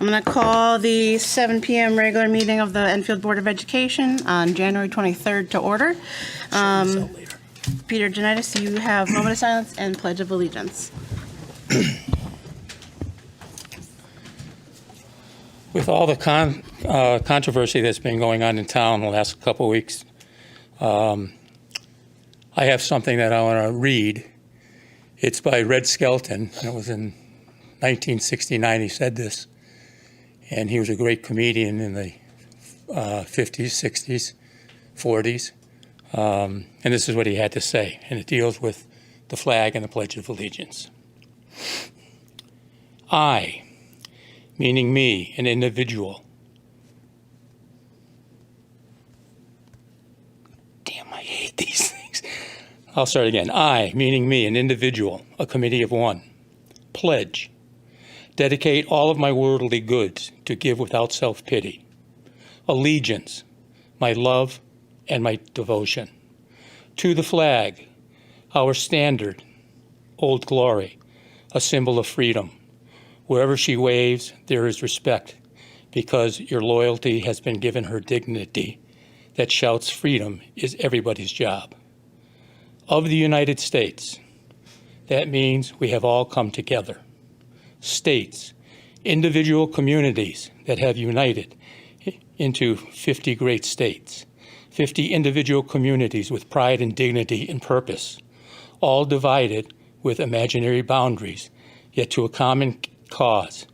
I'm going to call the 7 p.m. regular meeting of the Enfield Board of Education on January 23rd to order. Peter Janitis, you have moment of silence and pledge of allegiance. With all the controversy that's been going on in town the last couple of weeks, I have something that I want to read. It's by Red Skelton, and it was in 1969 he said this, and he was a great comedian in the 50s, 60s, 40s, and this is what he had to say, and it deals with the flag and the Pledge of Allegiance. I, meaning me, an individual. Damn, I hate these things. I'll start again. I, meaning me, an individual, a committee of one. Pledge. Dedicate all of my worldly goods to give without self-pity. Allegiance, my love and my devotion. To the flag, our standard, Old Glory, a symbol of freedom. Wherever she waves, there is respect, because your loyalty has been given her dignity that shouts freedom is everybody's job. Of the United States, that means we have all come together. States, individual communities that have united into 50 great states, 50 individual communities with pride and dignity and purpose, all divided with imaginary boundaries, yet to a common cause,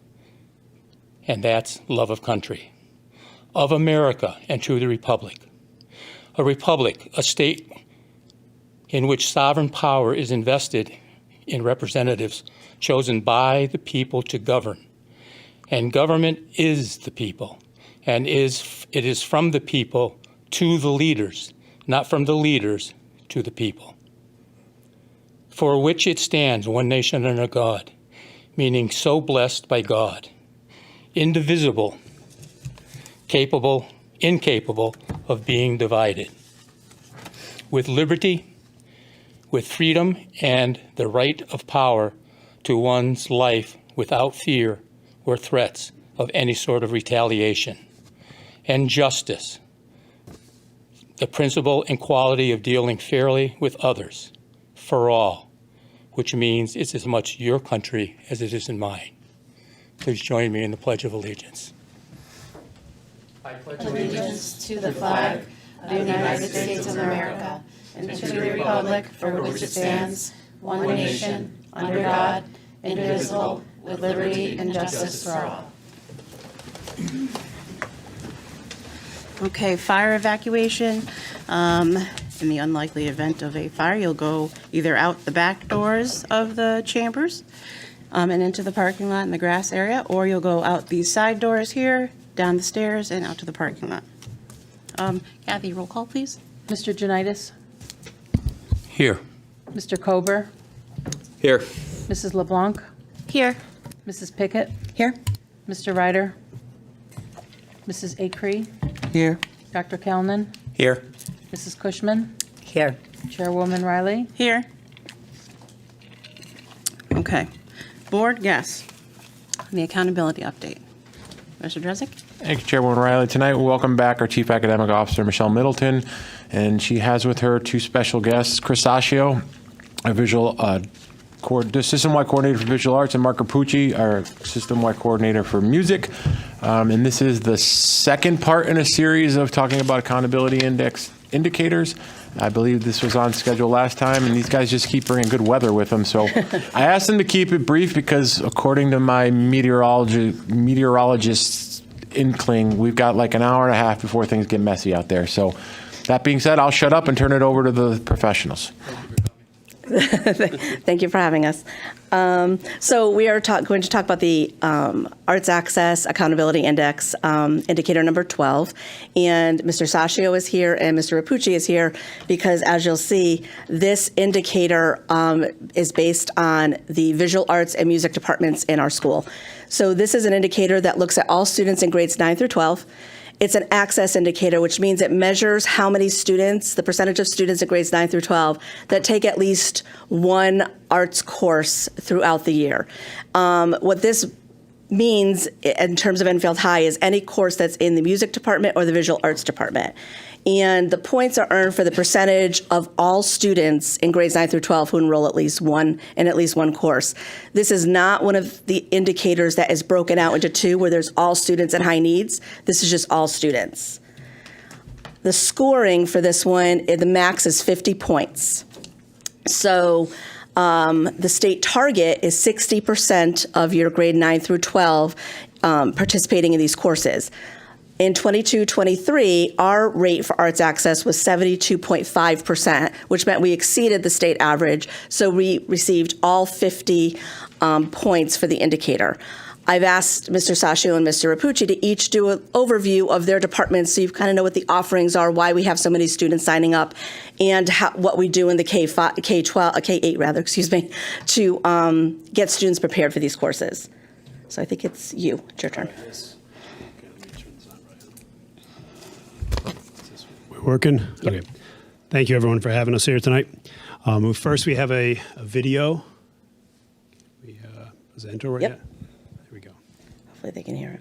and that's love of country, of America and to the republic. A republic, a state in which sovereign power is invested in representatives chosen by the people to govern. And government is the people, and it is from the people to the leaders, not from the leaders to the people. For which it stands, one nation under God, meaning so blessed by God, indivisible, incapable of being divided, with liberty, with freedom, and the right of power to one's life without fear or threats of any sort of retaliation, and justice, the principle and quality of dealing fairly with others, for all, which means it's as much your country as it is in mine. Please join me in the Pledge of Allegiance. I pledge allegiance to the flag of the United States of America and to the republic for which it stands, one nation, under God, indivisible, with liberty and justice for all. Okay, fire evacuation. In the unlikely event of a fire, you'll go either out the back doors of the chambers and into the parking lot in the grass area, or you'll go out these side doors here, down the stairs, and out to the parking lot. Kathy, roll call, please. Mr. Janitis? Here. Mr. Kober? Here. Mrs. LeBlanc? Here. Mrs. Pickett? Here. Mr. Ryder? Mrs. Acree? Here. Dr. Kalnin? Here. Mrs. Cushman? Here. Chairwoman Riley? Here. Okay. Board, yes. The accountability update. Mr. Drezek? Thank you, Chairwoman Riley. Tonight, we welcome back our Chief Academic Officer, Michelle Middleton, and she has with her two special guests, Chris Saccio, a system-wide coordinator for visual arts, and Mark Rapucci, our system-wide coordinator for music. And this is the second part in a series of talking about accountability indicators. I believe this was on schedule last time, and these guys just keep bringing good weather with them. So I asked them to keep it brief because, according to my meteorologist's inkling, we've got like an hour and a half before things get messy out there. So that being said, I'll shut up and turn it over to the professionals. Thank you for having us. So we are going to talk about the Arts Access Accountability Index, indicator number 12. And Mr. Saccio is here and Mr. Rapucci is here because, as you'll see, this indicator is based on the visual arts and music departments in our school. So this is an indicator that looks at all students in grades 9 through 12. It's an access indicator, which means it measures how many students, the percentage of students in grades 9 through 12 that take at least one arts course throughout the year. What this means in terms of Enfield High is any course that's in the music department or the visual arts department. And the points are earned for the percentage of all students in grades 9 through 12 who enroll at least one course. This is not one of the indicators that is broken out into two where there's all students and high needs. This is just all students. The scoring for this one, the max is 50 points. So the state target is 60% of your grade 9 through 12 participating in these courses. In 22-23, our rate for arts access was 72.5%, which meant we exceeded the state average, so we received all 50 points for the indicator. I've asked Mr. Saccio and Mr. Rapucci to each do an overview of their departments so you kind of know what the offerings are, why we have so many students signing up, and what we do in the K-8 rather, to get students prepared for these courses. So I think it's you. It's your turn. We're working? Okay. Thank you, everyone, for having us here tonight. First, we have a video. Is the intro right Yep. yet? There we go. Hopefully they can hear it.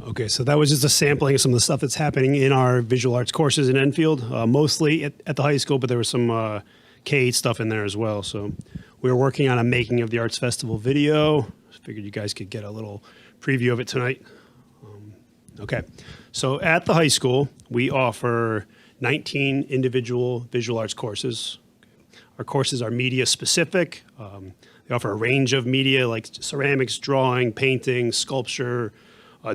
Okay, so that was just a sampling of some of the stuff that's happening in our visual arts courses in Enfield, mostly at the high school, but there was some K-8 stuff in there as well. So we were working on a Making of the Arts Festival video. Figured you guys could get a little preview of it tonight. Okay, so at the high school, we offer 19 individual visual arts courses. Our courses are media specific. They offer a range of media like ceramics, drawing, painting, sculpture,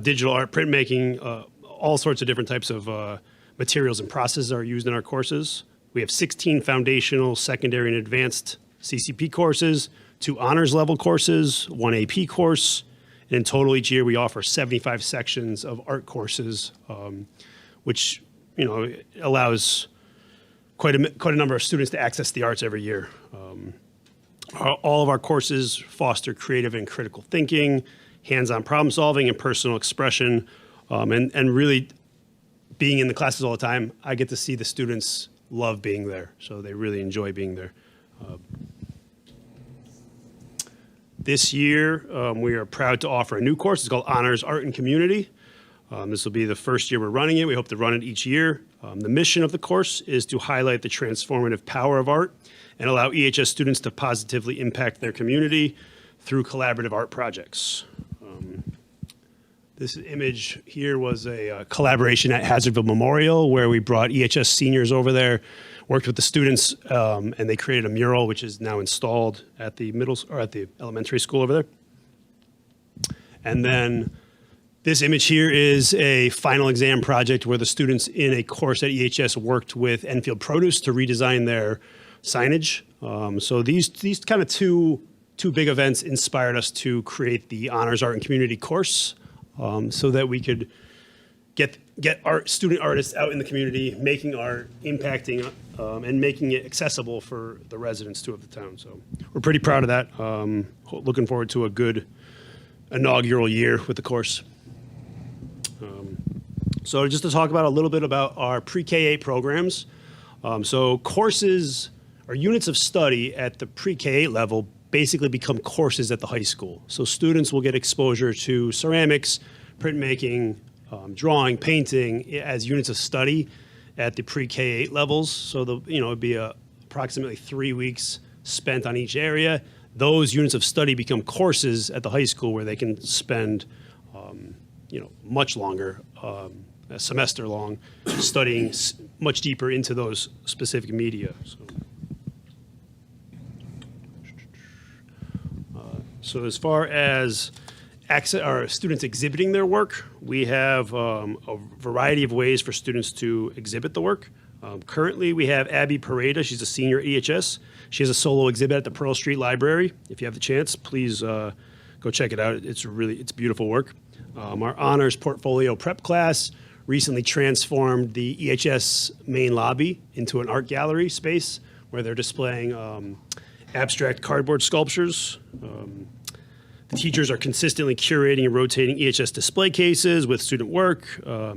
digital art, printmaking, all sorts of different types of materials and processes are used in our courses. We have 16 foundational, secondary, and advanced CCP courses, 2 honors level courses, 1 AP course, and in total each year we offer 75 sections of art courses, which allows quite a number of students to access the arts every year. All of our courses foster creative and critical thinking, hands-on problem solving, and personal expression, and really being in the classes all the time, I get to see the students love being there, so they really enjoy being there. This year, we are proud to offer a new course. It's called Honors Art and Community. This will be the first year we're running it. We hope to run it each year. The mission of the course is to highlight the transformative power of art and allow EHS students to positively impact their community through collaborative art projects. This image here was a collaboration at Hazardville Memorial where we brought EHS seniors over there, worked with the students, and they created a mural which is now installed at the elementary school over there. And then this image here is a final exam project where the students in a course at EHS worked with Enfield Produce to redesign their signage. So these kind of two big events inspired us to create the Honors Art and Community course, so that we could get student artists out in the community, making art, impacting, and making it accessible for the residents too of the town. So we're pretty proud of that. Looking forward to a good inaugural year with the course. So just to talk about a little bit about our pre-K-8 programs. So courses or units of study at the pre-K-8 level basically become courses at the high school. So students will get exposure to ceramics, printmaking, drawing, painting as units of study at the pre-K-8 levels. So it'd be approximately 3 weeks spent on each area. Those units of study become courses at the high school where they can spend, much longer, a semester long, studying much deeper into those specific media. So as far as our students exhibiting their work, we have a variety of ways for students to exhibit the work. Currently, we have Abby Pareda. She's a senior at EHS. She has a solo exhibit at the Pearl Street Library. If you have the chance, please go check it out. It's beautiful work. Our honors portfolio prep class recently transformed the EHS main lobby into an art gallery space where they're displaying abstract cardboard sculptures. The teachers are consistently curating and rotating EHS display cases with student work.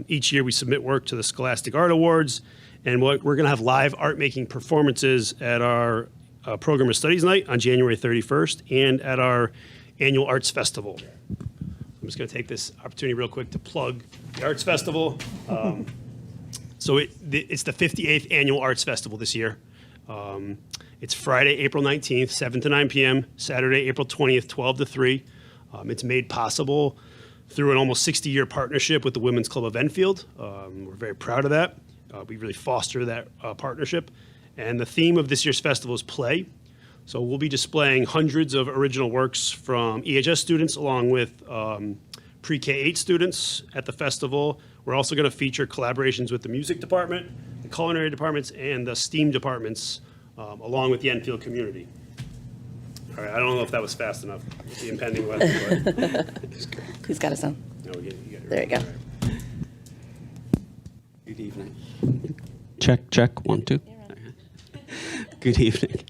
Each year we submit work to the Scholastic Art Awards, and we're going to have live art making performances at our Program of Studies night on January 31st and at our annual Arts Festival. I'm just going to take this opportunity real quick to plug the Arts Festival. So it's the 58th annual Arts Festival this year. It's Friday, April 19th, 7 to 9 p.m., Saturday, April 20th, 12 to 3. It's made possible through an almost 60-year partnership with the Women's Club of Enfield. We're very proud of that. We really foster that partnership. And the theme of this year's festival is play. So we'll be displaying hundreds of original works from EHS students along with pre-K-8 students at the festival. We're also going to feature collaborations with the music department, the culinary departments, and the STEAM departments, along with the Enfield community. All right, I don't know if that was fast enough with the impending weather, but Who's got his own? no, we get it. There you go. Good evening. Check, 1, 2. Good evening.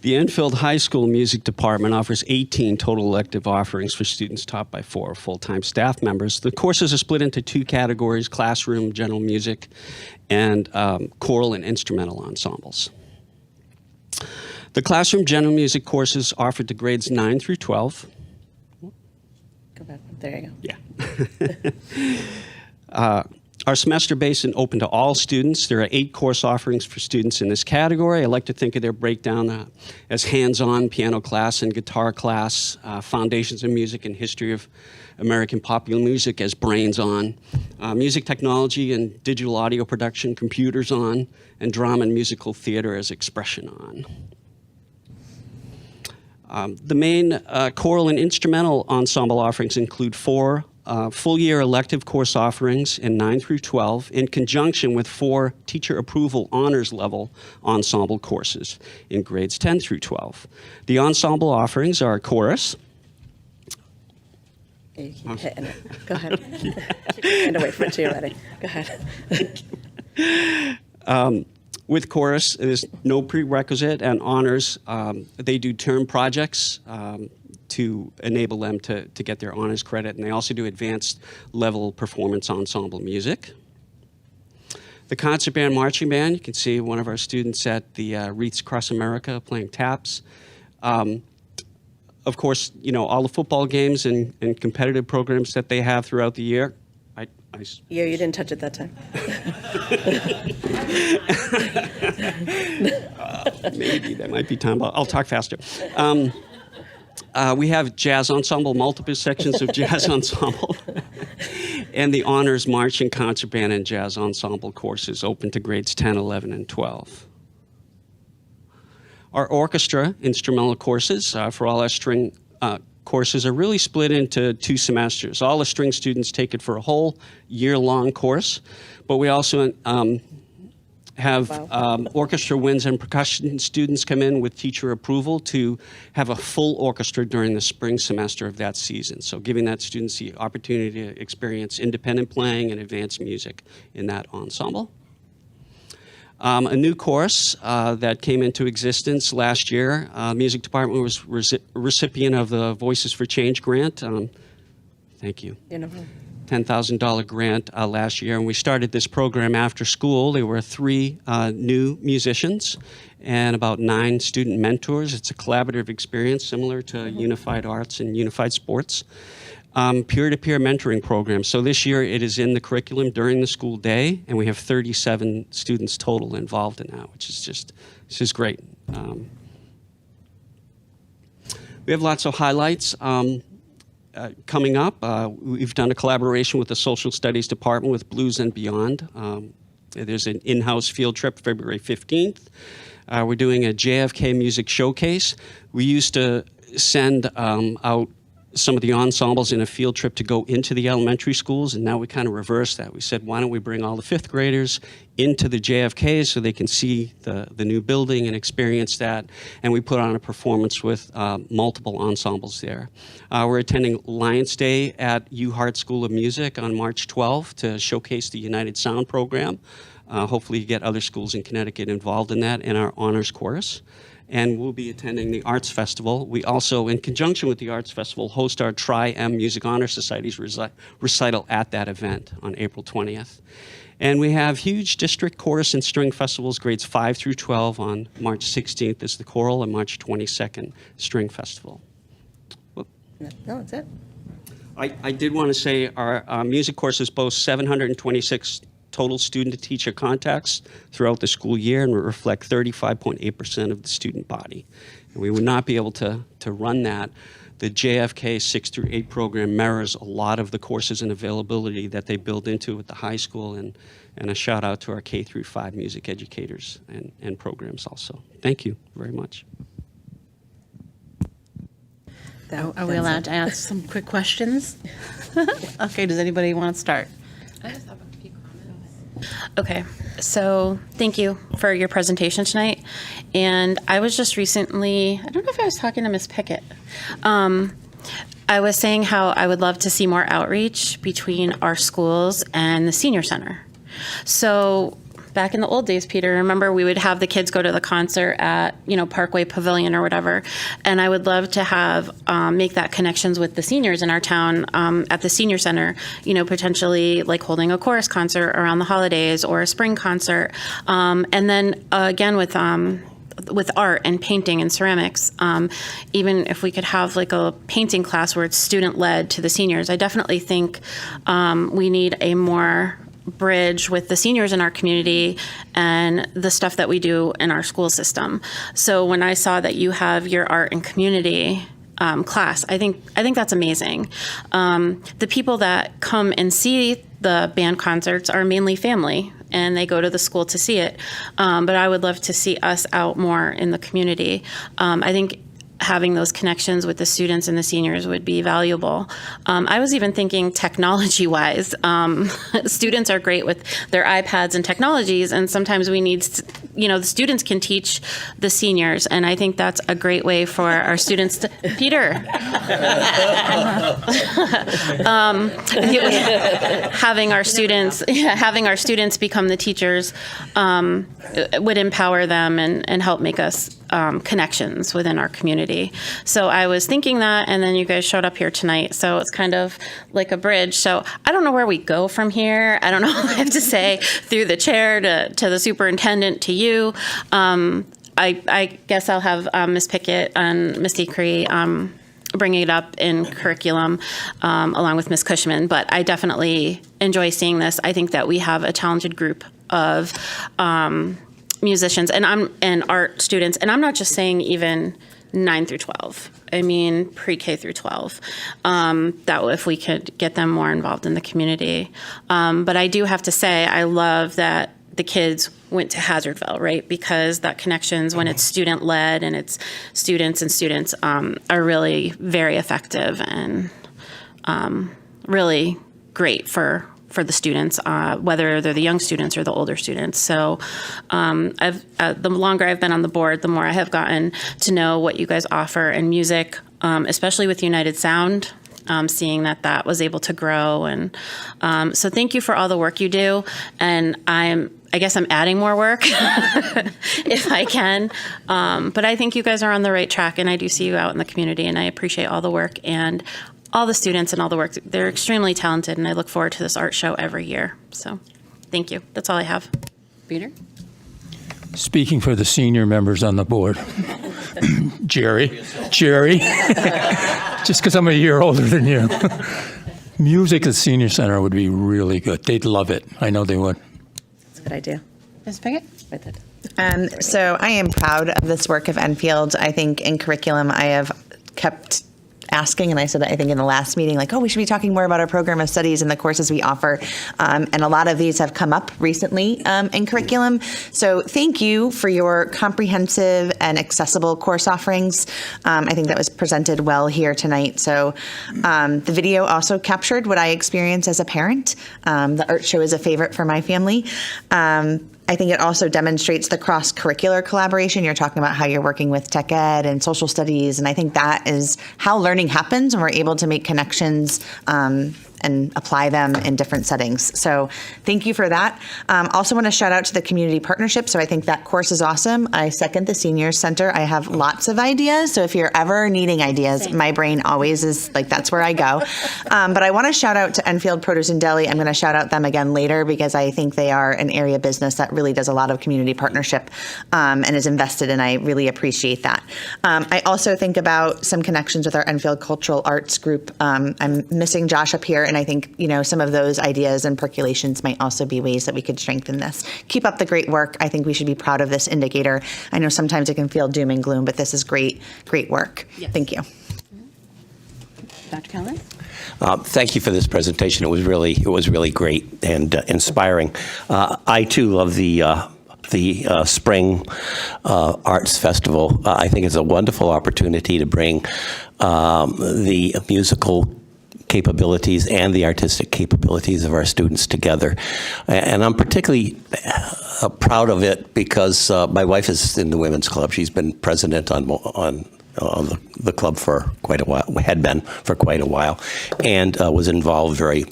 The Enfield High School Music Department offers 18 total elective offerings for students taught by 4 full-time staff members. The courses are split into 2 categories: classroom, general music, and choral and instrumental ensembles. The classroom general music courses offered to grades 9 through 12. Go back. There you go. Yeah. Are semester-based and open to all students. There are 8 course offerings for students in this category. I like to think of their breakdown as hands-on piano class and guitar class, foundations in music and history of American popular music as brains on, music technology and digital audio production, computers on, and drama and musical theater as expression on. The main choral and instrumental ensemble offerings include 4 full-year elective course offerings in 9 through 12 in conjunction with 4 teacher approval honors level ensemble courses in grades 10 through 12. The ensemble offerings are chorus. You keep hitting it. Go ahead. Keep and wait for it till you're ready. Go ahead. With chorus, there's no prerequisite, and honors, they do term projects to enable them to get their honors credit, and they also do advanced level performance ensemble music. The concert band marching band, you can see one of our students at the Wreaths Across America playing taps. Of course, all the football games and competitive programs that they have throughout the year. Yeah, you didn't touch it that time. Maybe that might be time. I'll talk faster. We have jazz ensemble, multiple sections of jazz ensemble, and the honors marching, concert band, and jazz ensemble courses open to grades 10, 11, and 12. Our orchestra instrumental courses for all our string courses are really split into 2 semesters. All the string students take it for a whole year-long course, but we also have orchestra winds and percussion students come in with teacher approval to have a full orchestra during the spring semester of that season. So giving that students the opportunity to experience independent playing and advanced music in that ensemble. A new course that came into existence last year, music department was recipient of the Voices for Change grant. Thank you. $10,000 grant last year, and we started this program after school. There were 3 new musicians and about 9 student mentors. It's a collaborative experience similar to Unified Arts and Unified Sports. Peer-to-peer mentoring program. So this year it is in the curriculum during the school day, and we have 37 students total involved in that, which is just great. We have lots of highlights coming up. We've done a collaboration with the Social Studies Department with Blues and Beyond. There's an in-house field trip February 15th. We're doing a JFK music showcase. We used to send out some of the ensembles in a field trip to go into the elementary schools, and now we kind of reversed that. We said, why don't we bring all the 5th graders into the JFK so they can see the new building and experience that, and we put on a performance with multiple ensembles there. We're attending Lions Day at UHart School of Music on March 12th to showcase the United Sound program. Hopefully you get other schools in Connecticut involved in that, and our honors chorus. And we'll be attending the Arts Festival. We also, in conjunction with the Arts Festival, host our Tri-M Music Honor Society's recital at that event on April 20th. And we have huge district chorus and string festivals, grades 5 through 12 on March 16th is the choral, and March 22nd, string festival. Whoop. No, that's it. I did want to say our music courses boast 726 total student-to-teacher contacts throughout the school year, and reflect 35.8% of the student body. And we would not be able to run that. The JFK 6 through 8 program mirrors a lot of the courses and availability that they build into at the high school, and a shout out to our K through 5 music educators and programs also. Thank you very much. Are we allowed to ask some quick questions? Okay, does anybody want to start? I just have a few comments. Okay, so thank you for your presentation tonight. And I was just recently, I don't know if I was talking to Ms. Pickett. I was saying how I would love to see more outreach between our schools and the senior center. So back in the old days, Peter, remember we would have the kids go to the concert at, Parkway Pavilion or whatever. And I would love to have, make that connections with the seniors in our town at the senior center, potentially like holding a chorus concert around the holidays or a spring concert. And then again with art and painting and ceramics, even if we could have like a painting class where it's student-led to the seniors, I definitely think we need a more bridge with the seniors in our community and the stuff that we do in our school system. So when I saw that you have your art and community class, I think that's amazing. The people that come and see the band concerts are mainly family, and they go to the school to see it. But I would love to see us out more in the community. I think having those connections with the students and the seniors would be valuable. I was even thinking technology-wise. Students are great with their iPads and technologies, and sometimes we need, the students can teach the seniors, and I think that's a great way for our students to, Peter. Having our students become the teachers would empower them and help make us connections within our community. So I was thinking that, and then you guys showed up here tonight. So it's kind of like a bridge. So I don't know where we go from here. I don't know what I have to say through the chair to the superintendent to you. I guess I'll have Ms. Pickett and Ms. Decree bringing it up in curriculum along with Ms. Cushman. But I definitely enjoy seeing this. I think that we have a talented group of musicians and art students, and I'm not just saying even 9 through 12. I mean pre-K through 12. That if we could get them more involved in the community. But I do have to say I love that the kids went to Hazardville, right? Because that connections when it's student-led and it's students are really very effective and really great for the students, whether they're the young students or the older students. So the longer I've been on the board, the more I have gotten to know what you guys offer in music, especially with United Sound, seeing that was able to grow. And so thank you for all the work you do. And I guess I'm adding more work if I can. But I think you guys are on the right track, and I do see you out in the community, and I appreciate all the work. And all the students and all the work. They're extremely talented, and I look forward to this art show every year. So thank you. That's all I have. Peter? Speaking for the senior members on the board, Jerry, just because I'm a year older than you. Music at the senior center would be really good. They'd love it. I know they would. That's a good idea. Ms. Pickett? Right there. So I am proud of this work of Enfield. I think in curriculum I have kept asking, and I said I think in the last meeting, like, oh, we should be talking more about our program of studies and the courses we offer. And a lot of these have come up recently in curriculum. So thank you for your comprehensive and accessible course offerings. I think that was presented well here tonight. So the video also captured what I experienced as a parent. The art show is a favorite for my family. I think it also demonstrates the cross-curricular collaboration. You're talking about how you're working with tech ed and social studies, and I think that is how learning happens when we're able to make connections and apply them in different settings. So thank you for that. Also want to shout out to the community partnership. So I think that course is awesome. I second the Seniors Center. I have lots of ideas. So if you're ever needing ideas, my brain always is like, that's where I go. But I want to shout out to Enfield Produce and Deli. I'm going to shout out them again later because I think they are an area business that really does a lot of community partnership and is invested, and I really appreciate that. I also think about some connections with our Enfield Cultural Arts group. I'm missing Josh up here, and I think, you know, some of those ideas and percolations might also be ways that we could strengthen this. Keep up the great work. I think we should be proud of this indicator. I know sometimes it can feel doom and gloom, but this is great work. Yes. Thank you. Dr. Callen? Thank you for this presentation. It was really great and inspiring. I too love the Spring Arts Festival. I think it's a wonderful opportunity to bring the musical capabilities and the artistic capabilities of our students together. And I'm particularly proud of it because my wife is in the Women's Club. She's been president on the club for quite a while, had been for quite a while, and was involved very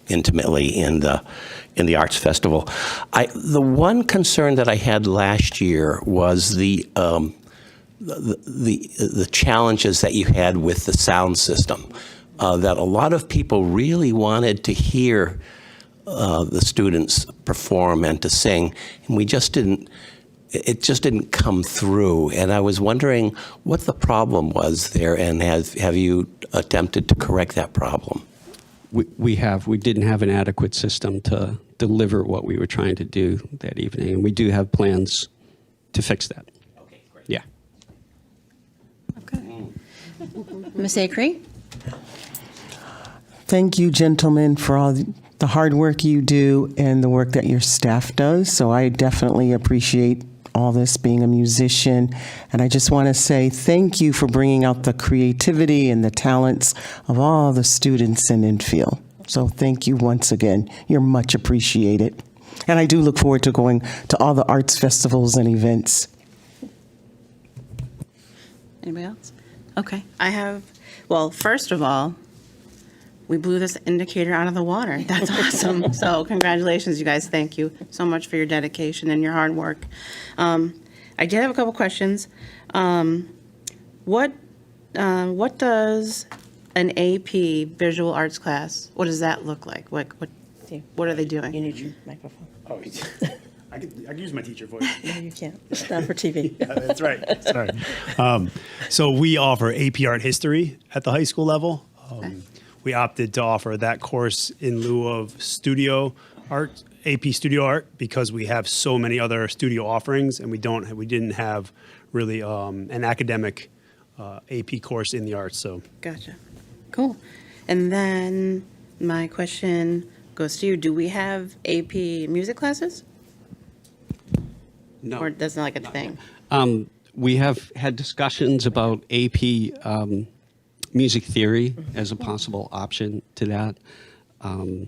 intimately in the Arts Festival. The one concern that I had last year was the challenges that you had with the sound system. That a lot of people really wanted to hear the students perform and to sing, and it just didn't come through. And I was wondering what the problem was there, and have you attempted to correct that problem? We didn't have an adequate system to deliver what we were trying to do that evening, and we do have plans to fix that. Okay, great. Yeah. Okay. Ms. Acree? Thank you, gentlemen, for all the hard work you do and the work that your staff does. So I definitely appreciate all this, being a musician. And I just want to say thank you for bringing out the creativity and the talents of all the students in Enfield. So thank you once again. You're much appreciated. And I do look forward to going to all the arts festivals and events. Anybody else? Okay. Well, first of all, we blew this indicator out of the water. That's awesome. So congratulations, you guys. Thank you so much for your dedication and your hard work. I did have a couple questions. What does an AP visual arts class, what does that look like? What are they doing? You need your microphone. Oh, I can use my teacher voice. No, you can't. It's not for TV. Yeah, that's right. Sorry. So we offer AP Art History at the high school level. We opted to offer that course in lieu of studio art, AP Studio Art, because we have so many other studio offerings, and we didn't have really an academic AP course in the arts. So Gotcha. Cool. And then my question goes to you. Do we have AP music classes? No. Or that's not like a thing? We have had discussions about AP music theory as a possible option to that. AP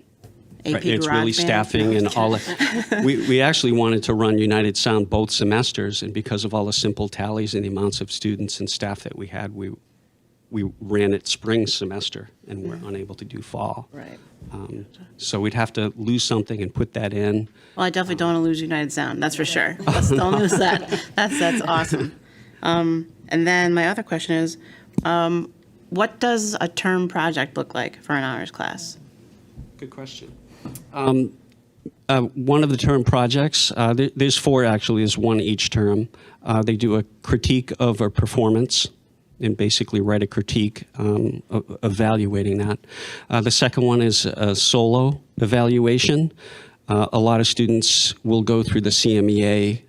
It's Garage really Band? staffing and all that. We actually wanted to run United Sound both semesters, and because of all the simple tallies and the amounts of students and staff that we had, we ran it spring semester and we're unable to do fall. Right. So we'd have to lose something and put that in. Well, I definitely don't want to lose United Sound. That's for sure. Let's don't lose that. That's awesome. And then my other question is, what does a term project look like for an honors class? Good question. One of the term projects, there's 4 actually, there's 1 each term. They do a critique of a performance and basically write a critique evaluating that. The second one is a solo evaluation. A lot of students will go through the CMEA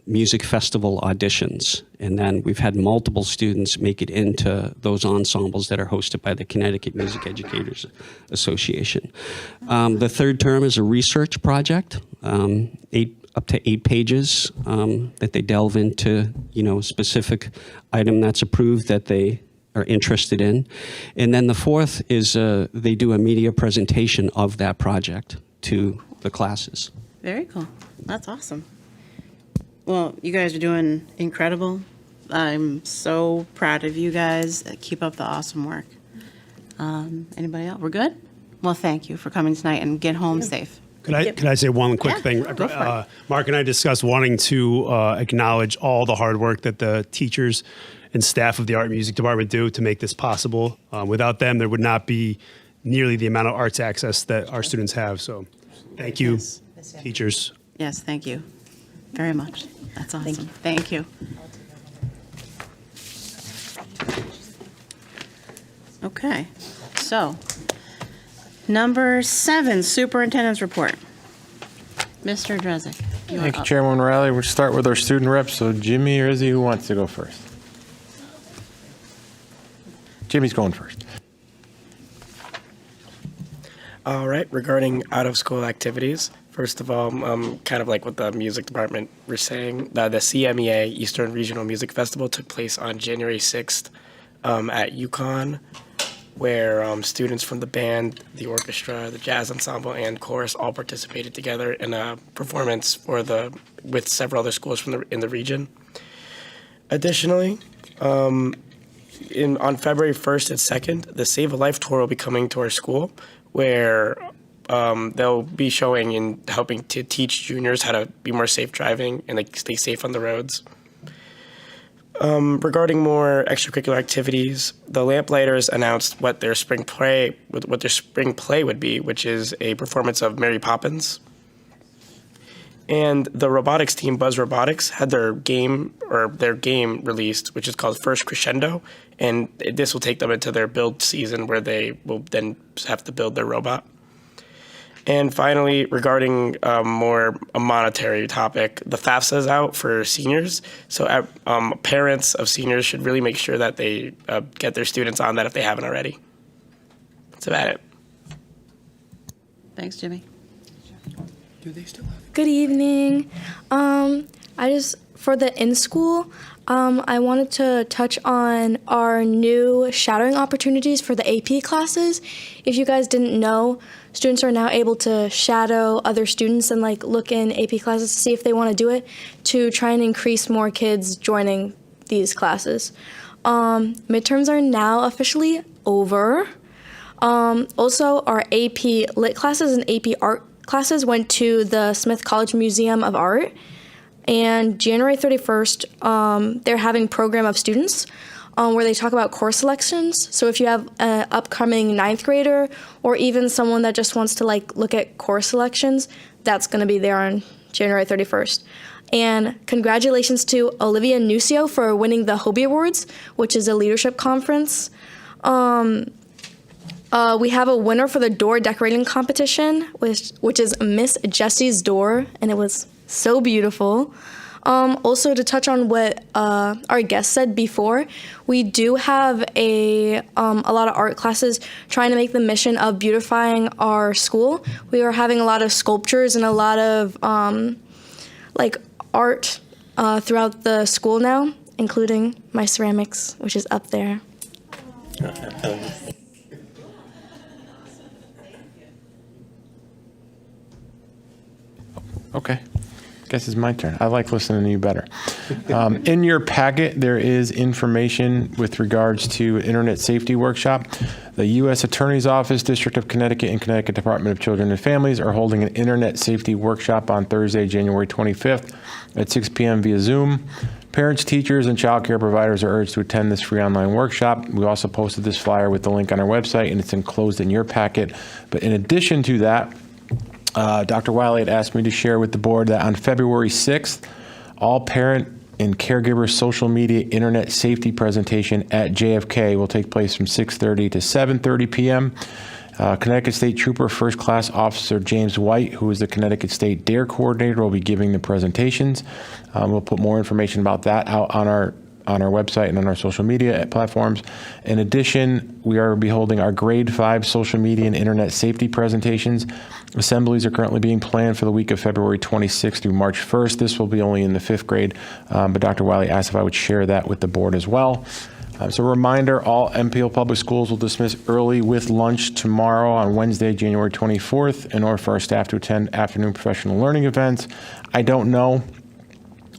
music festival auditions, and then we've had multiple students make it into those ensembles that are hosted by the Connecticut Music Educators Association. The third term is a research project, up to 8 pages that they delve into, a specific item that's approved that they are interested in. And then the fourth is they do a media presentation of that project to the classes. Very cool. That's awesome. Well, you guys are doing incredible. I'm so proud of you guys. Keep up the awesome work. Anybody else? We're good? Well, thank you for coming tonight, and get home safe. Could I say one quick Yeah, thing? go for it. Mark and I discussed wanting to acknowledge all the hard work that the teachers and staff of the art and music department do to make this possible. Without them, there would not be nearly the amount of arts access that our students have. So thank you, teachers. Yes, thank you very much. That's awesome. Thank you. Okay, so number 7, superintendent's report. Mr. Drezek. Thank you, Chairwoman Riley. We'll start with our student reps. So Jimmy or Izzy, who wants to go first? Jimmy's going first. All right, regarding out-of-school activities, first of all, kind of like what the music department were saying, the CMEA, Eastern Regional Music Festival, took place on January 6th at UConn, where students from the band, the orchestra, the jazz ensemble, and chorus all participated together in a performance with several other schools in the region. Additionally, on February 1st and 2nd, the Save a Life tour will be coming to our school, where they'll be showing and helping to teach juniors how to be more safe driving and stay safe on the roads. Regarding more extracurricular activities, the Lamplighters announced what their spring play would be, which is a performance of Mary Poppins. And the robotics team, Buzz Robotics, had their game released, which is called First Crescendo, and this will take them into their build season, where they will then have to build their robot. And finally, regarding a monetary topic, the FAFSA is out for seniors, so parents of seniors should really make sure that they get their students on that if they haven't already. That's about it. Thanks, Jimmy. Good evening. For the in-school, I wanted to touch on our new shadowing opportunities for the AP classes. If you guys didn't know, students are now able to shadow other students and look in AP classes to see if they want to do it, to try and increase more kids joining these classes. Midterms are now officially over. Also, our AP Lit classes and AP Art classes went to the Smith College Museum of Art. And January 31st, they're having Program of Students where they talk about course selections. So if you have an upcoming 9th grader or even someone that just wants to look at course selections, that's going to be there on January 31st. And congratulations to Olivia Nucio for winning the Hobie Awards, which is a leadership conference. We have a winner for the door decorating competition, which is Miss Jessie's door, and it was so beautiful. Also, to touch on what our guest said before, we do have a lot of art classes trying to make the mission of beautifying our school. We are having a lot of sculptures and a lot of art throughout the school now, including my ceramics, which is up there. Okay. Guess it's my turn. I like listening to you better. In your packet, there is information with regards to an internet safety workshop. The U.S. Attorney's Office, District of Connecticut, and Connecticut Department of Children and Families are holding an internet safety workshop on Thursday, January 25th at 6 p.m. via Zoom. Parents, teachers, and child care providers are urged to attend this free online workshop. We also posted this flyer with the link on our website, and it's enclosed in your packet. But in addition to that, Dr. Wiley had asked me to share with the board that on February 6th, all parent and caregiver social media internet safety presentation at JFK will take place from 6:30 to 7:30 p.m. Connecticut State Trooper First Class Officer James White, who is the Connecticut State DARE Coordinator, will be giving the presentations. We'll put more information about that out on our website and on our social media platforms. In addition, we are be holding our grade 5 social media and internet safety presentations. Assemblies are currently being planned for the week of February 26th through March 1st. This will be only in the 5th grade, but Dr. Wiley asked if I would share that with the board as well. So a reminder, all MPO public schools will dismiss early with lunch tomorrow on Wednesday, January 24th, in order for our staff to attend afternoon professional learning events. I don't know.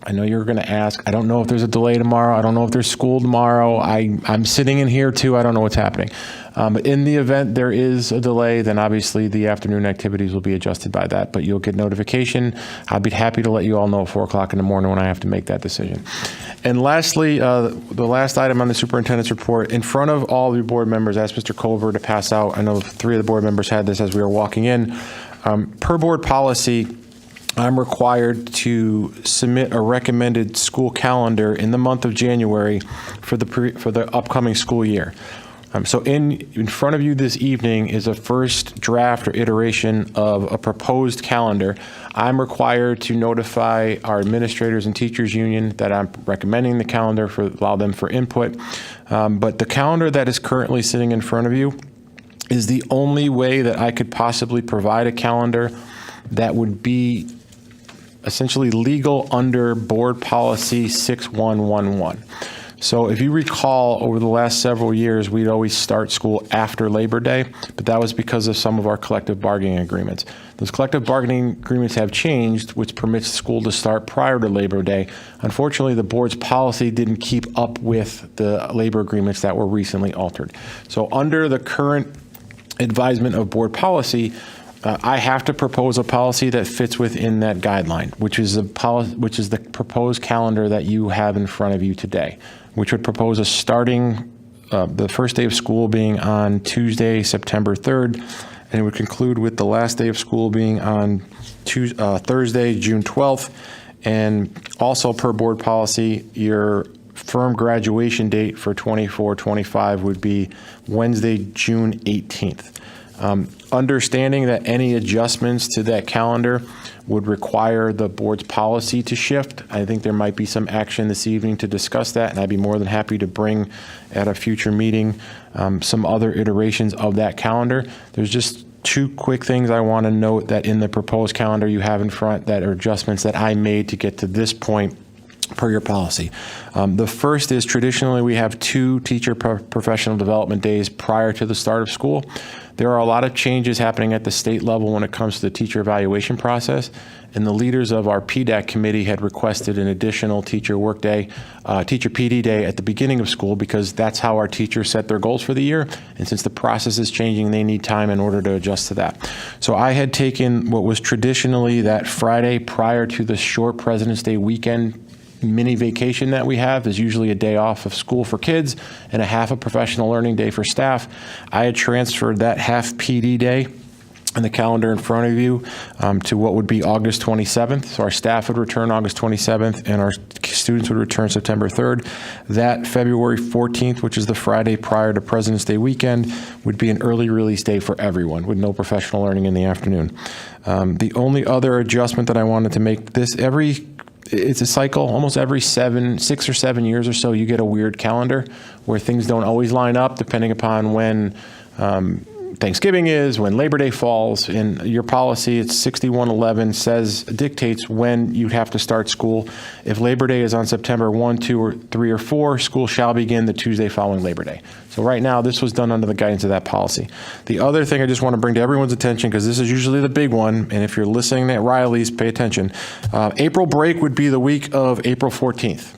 I know you're going to ask. I don't know if there's a delay tomorrow. I don't know if there's school tomorrow. I'm sitting in here too. I don't know what's happening. But in the event there is a delay, then obviously the afternoon activities will be adjusted by that. But you'll get notification. I'll be happy to let you all know at 4 o'clock in the morning when I have to make that decision. And lastly, the last item on the superintendent's report, in front of all the board members, I asked Mr. Culver to pass out. I know 3 of the board members had this as we were walking in. Per board policy, I'm required to submit a recommended school calendar in the month of January for the upcoming school year. So in front of you this evening is a first draft or iteration of a proposed calendar. I'm required to notify our administrators and teachers union that I'm recommending the calendar allow them for input. But the calendar that is currently sitting in front of you is the only way that I could possibly provide a calendar that would be essentially legal under board policy 6111. So if you recall, over the last several years, we'd always start school after Labor Day, but that was because of some of our collective bargaining agreements. Those collective bargaining agreements have changed, which permits school to start prior to Labor Day. Unfortunately, the board's policy didn't keep up with the labor agreements that were recently altered. So under the current advisement of board policy, I have to propose a policy that fits within that guideline, which is the proposed calendar that you have in front of you today, which would propose a starting the first day of school being on Tuesday, September 3rd, and it would conclude with the last day of school being on Thursday, June 12th, and also per board policy, your firm graduation date for 24-25 would be Wednesday, June 18th. Understanding that any adjustments to that calendar would require the board's policy to shift. I think there might be some action this evening to discuss that, and I'd be more than happy to bring at a future meeting some other iterations of that calendar. There's just 2 quick things I want to note that in the proposed calendar you have in front that are adjustments that I made to get to this point per your policy. The first is traditionally we have 2 teacher professional development days prior to the start of school. There are a lot of changes happening at the state level when it comes to the teacher evaluation process, and the leaders of our PDAC committee had requested an additional teacher work day, teacher PD day at the beginning of school because that's how our teachers set their goals for the year, and since the process is changing, they need time in order to adjust to that. So I had taken what was traditionally that Friday prior to the short President's Day weekend mini vacation that we have is usually a day off of school for kids and a half a professional learning day for staff. I had transferred that half PD day in the calendar in front of you to what would be August 27th. So our staff would return August 27th and our students would return September 3rd. That February 14th, which is the Friday prior to President's Day weekend, would be an early release day for everyone with no professional learning in the afternoon. The only other adjustment that I wanted to make, it's a cycle. Almost every 6 or 7 years or so, you get a weird calendar where things don't always line up depending upon when Thanksgiving is, when Labor Day falls. In your policy, it's 6111 dictates when you'd have to start school. If Labor Day is on September 1, 2, or 3, or 4, school shall begin the Tuesday following Labor Day. So right now, this was done under the guidance of that policy. The other thing I just want to bring to everyone's attention, because this is usually the big one, and if you're listening at Riley's, pay attention. April break would be the week of April 14th.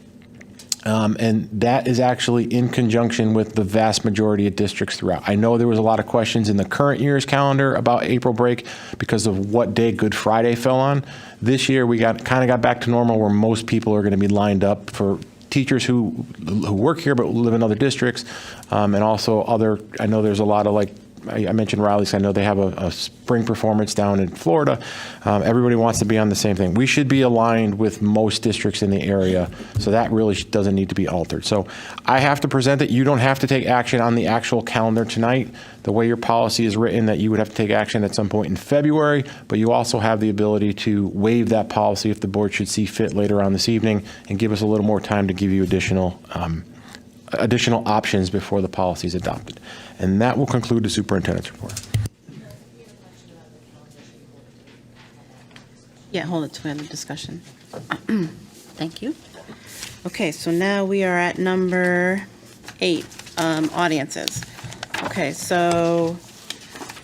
And that is actually in conjunction with the vast majority of districts throughout. I know there was a lot of questions in the current year's calendar about April break because of what day Good Friday fell on. This year, we kind of got back to normal where most people are going to be lined up for teachers who work here but live in other districts, and also other. I know there's a lot of, like I mentioned Riley's. I know they have a spring performance down in Florida. Everybody wants to be on the same thing. We should be aligned with most districts in the area, so that really doesn't need to be altered. So I have to present it. You don't have to take action on the actual calendar tonight. The way your policy is written, that you would have to take action at some point in February, but you also have the ability to waive that policy if the board should see fit later on this evening and give us a little more time to give you additional options before the policy is adopted. And that will conclude the superintendent's report. Yeah, hold it, we have a discussion. Thank you. Okay, so now we are at number 8, audiences. Okay, so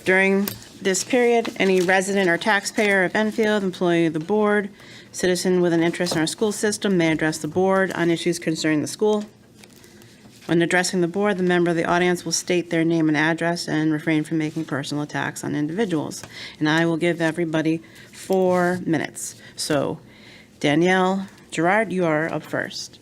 during this period, any resident or taxpayer of Enfield, employee of the board, citizen with an interest in our school system may address the board on issues concerning the school. When addressing the board, the member of the audience will state their name and address and refrain from making personal attacks on individuals. And I will give everybody 4 minutes. So Danielle Gerard, you are up first.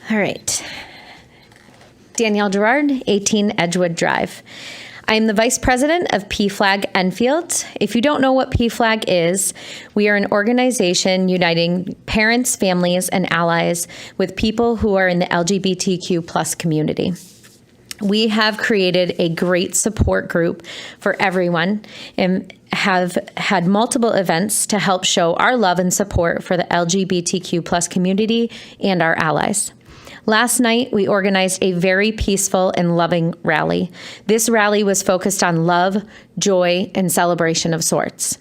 All right. Danielle Gerard, 18 Edgewood Drive. I am the Vice President of PFLAG Enfield. If you don't know what PFLAG is, we are an organization uniting parents, families, and allies with people who are in the LGBTQ plus community. We have created a great support group for everyone and have had multiple events to help show our love and support for the LGBTQ plus community and our allies. Last night, we organized a very peaceful and loving rally. This rally was focused on love, joy, and celebration of sorts.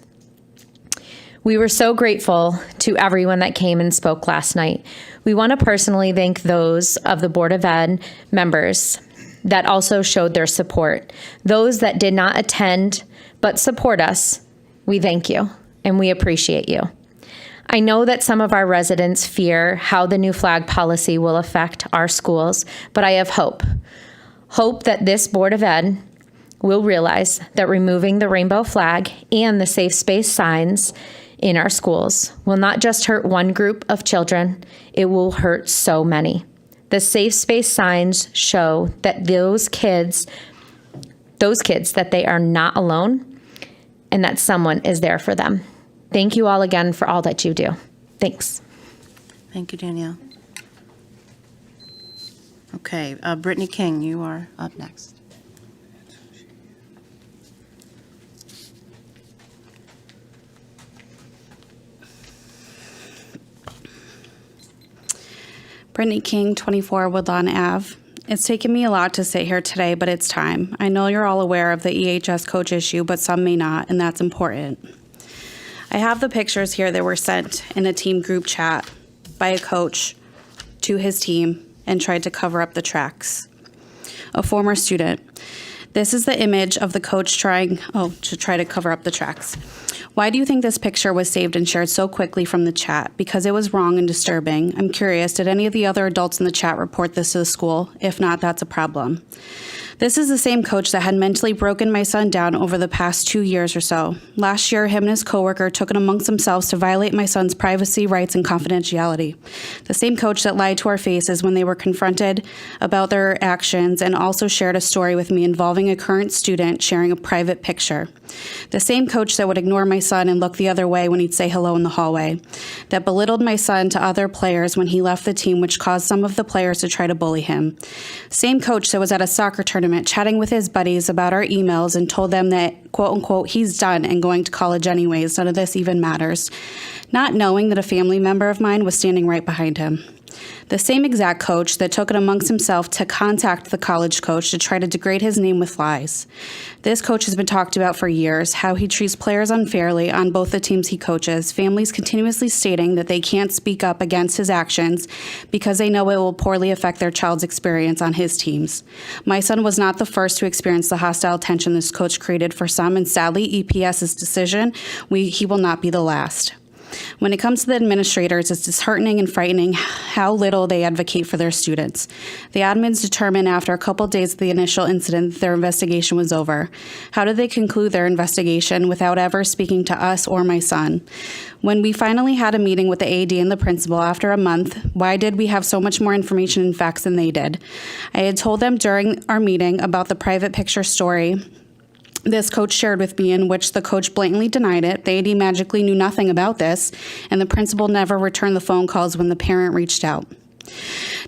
We were so grateful to everyone that came and spoke last night. We want to personally thank those of the Board of Ed members that also showed their support. Those that did not attend but support us, we thank you and we appreciate you. I know that some of our residents fear how the new flag policy will affect our schools, but I have hope. Hope that this Board of Ed will realize that removing the rainbow flag and the safe space signs in our schools will not just hurt one group of children, it will hurt so many. The safe space signs show that those kids that they are not alone and that someone is there for them. Thank you all again for all that you do. Thanks. Thank you, Danielle. Okay, Brittany King, you are up next. Brittany King, 24 Woodlawn Ave. It's taken me a lot to sit here today, but it's time. I know you're all aware of the EHS coach issue, but some may not, and that's important. I have the pictures here that were sent in a team group chat by a coach to his team and tried to cover up the tracks. A former student. This is the image of the coach trying to try to cover up the tracks. Why do you think this picture was saved and shared so quickly from the chat? Because it was wrong and disturbing. I'm curious, did any of the other adults in the chat report this to the school? If not, that's a problem. This is the same coach that had mentally broken my son down over the past 2 years or so. Last year, him and his coworker took it amongst themselves to violate my son's privacy rights and confidentiality. The same coach that lied to our faces when they were confronted about their actions and also shared a story with me involving a current student sharing a private picture. The same coach that would ignore my son and look the other way when he'd say hello in the hallway. That belittled my son to other players when he left the team, which caused some of the players to try to bully him. Same coach that was at a soccer tournament chatting with his buddies about our emails and told them that, quote unquote, he's done and going to college anyways, none of this even matters. Not knowing that a family member of mine was standing right behind him. The same exact coach that took it amongst himself to contact the college coach to try to degrade his name with lies. This coach has been talked about for years, how he treats players unfairly on both the teams he coaches, families continuously stating that they can't speak up against his actions because they know it will poorly affect their child's experience on his teams. My son was not the first to experience the hostile tension this coach created for some, and sadly, EPS's decision, he will not be the last. When it comes to the administrators, it's disheartening and frightening how little they advocate for their students. The admins determined after a couple days of the initial incident that their investigation was over. How did they conclude their investigation without ever speaking to us or my son? When we finally had a meeting with the AD and the principal after a month, why did we have so much more information and facts than they did? I had told them during our meeting about the private picture story this coach shared with me, in which the coach blatantly denied it. The AD magically knew nothing about this, and the principal never returned the phone calls when the parent reached out.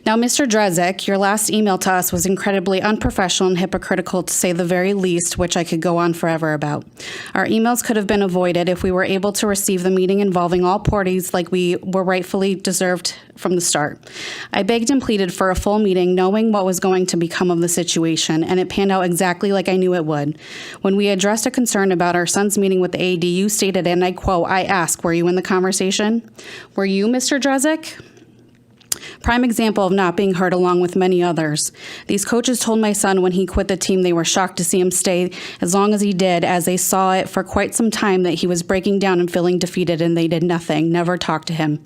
Now, Mr. Drezek, your last email to us was incredibly unprofessional and hypocritical, to say the very least, which I could go on forever about. Our emails could have been avoided if we were able to receive the meeting involving all parties like we were rightfully deserved from the start. I begged and pleaded for a full meeting, knowing what was going to become of the situation, and it panned out exactly like I knew it would. When we addressed a concern about our son's meeting with the AD, you stated, and I quote, I asked, were you in the conversation? Were you, Mr. Drezek? Prime example of not being heard, along with many others. These coaches told my son when he quit the team they were shocked to see him stay as long as he did, as they saw it for quite some time that he was breaking down and feeling defeated, and they did nothing, never talked to him.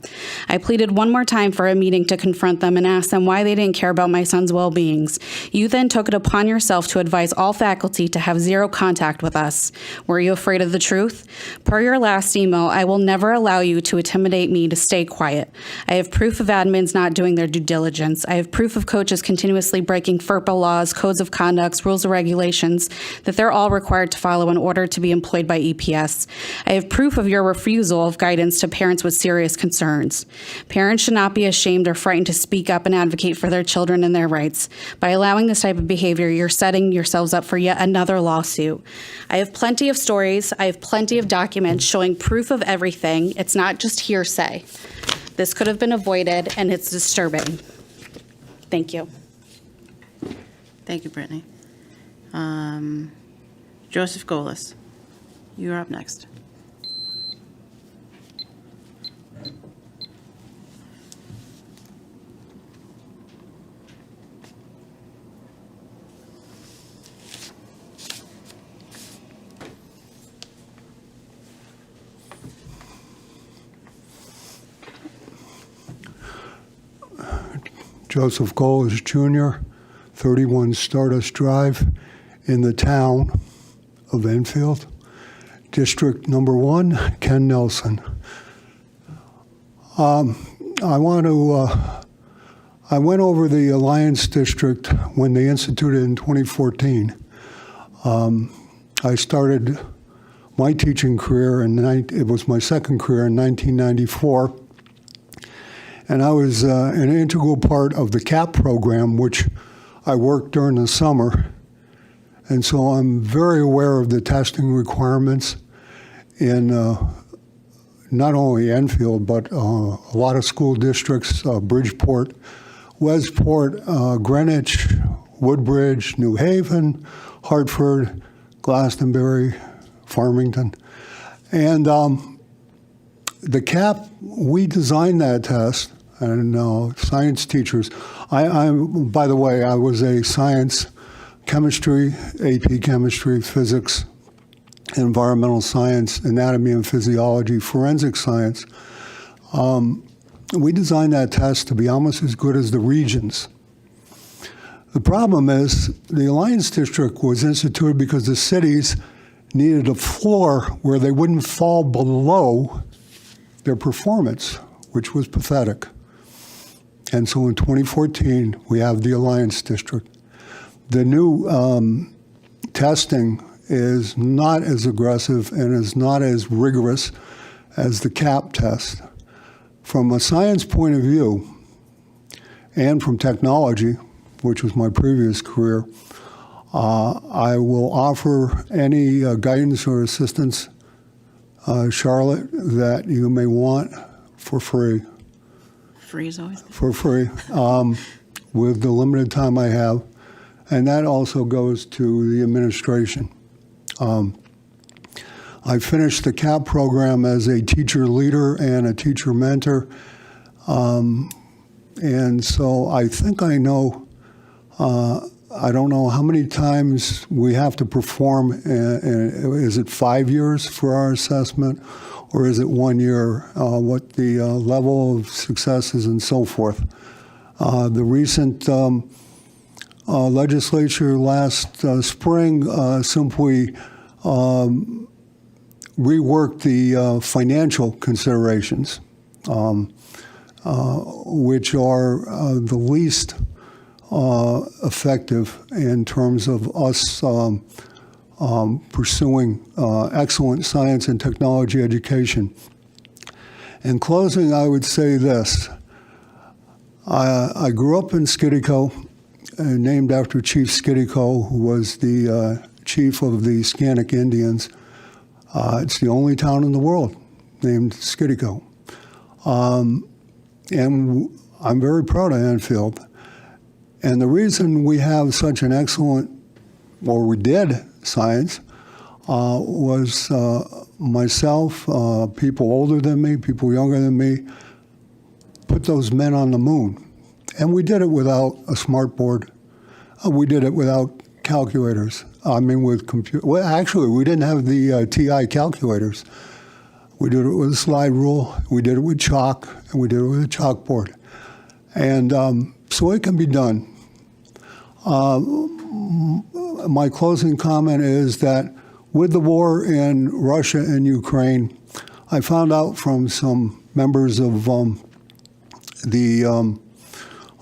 I pleaded one more time for a meeting to confront them and ask them why they didn't care about my son's well-beings. You then took it upon yourself to advise all faculty to have zero contact with us. Were you afraid of the truth? Per your last email, I will never allow you to intimidate me to stay quiet. I have proof of admins not doing their due diligence. I have proof of coaches continuously breaking FERPA laws, codes of conduct, rules and regulations that they're all required to follow in order to be employed by EPS. I have proof of your refusal of guidance to parents with serious concerns. Parents should not be ashamed or frightened to speak up and advocate for their children and their rights. By allowing this type of behavior, you're setting yourselves up for yet another lawsuit. I have plenty of stories. I have plenty of documents showing proof of everything. It's not just hearsay. This could have been avoided, and it's disturbing. Thank you. Thank you, Brittany. Joseph Golis, you're up next. Joseph Golis Jr., 31 Stardust Drive, in the town of Enfield. District number 1, Ken Nelson. I went over the Alliance District when they instituted in 2014. I started my teaching career, it was my second career in 1994. And I was an integral part of the CAP program, which I worked during the summer. And so I'm very aware of the testing requirements in not only Enfield, but a lot of school districts, Bridgeport, Westport, Greenwich, Woodbridge, New Haven, Hartford, Glastonbury, Farmington. And the CAP, we designed that test. And science teachers. By the way, I was a science, chemistry, AP chemistry, physics, environmental science, anatomy and physiology, forensic science. We designed that test to be almost as good as the regions. The problem is the Alliance District was instituted because the cities needed a floor where they wouldn't fall below their performance, which was pathetic. And so in 2014, we have the Alliance District. The new testing is not as aggressive and is not as rigorous as the CAP test. From a science point of view, and from technology, which was my previous career, I will offer any guidance or assistance, Charlotte, that you may want for free. free is always for free with the limited time I have. And that also goes to the administration. I finished the CAP program as a teacher leader and a teacher mentor. And so I think I know, I don't know how many times we have to perform. Is it 5 years for our assessment, or is it 1 year? What the level of success is and so forth. The recent legislature last spring simply reworked the financial considerations, which are the least effective in terms of us pursuing excellent science and technology education. In closing, I would say this. I grew up in Skiddyco, named after Chief Skiddyco, who was the chief of the Scandic Indians. It's the only town in the world named Skiddyco. And I'm very proud of Enfield. And the reason we have such an excellent, or we did, science was myself, people older than me, people younger than me, put those men on the moon. And we did it without a smart board. We did it without calculators. I mean, with computer. Well, actually, we didn't have the TI calculators. We did it with a slide rule. We did it with chalk, and we did it with a chalkboard. And so it can be done. My closing comment is that with the war in Russia and Ukraine, I found out from some members of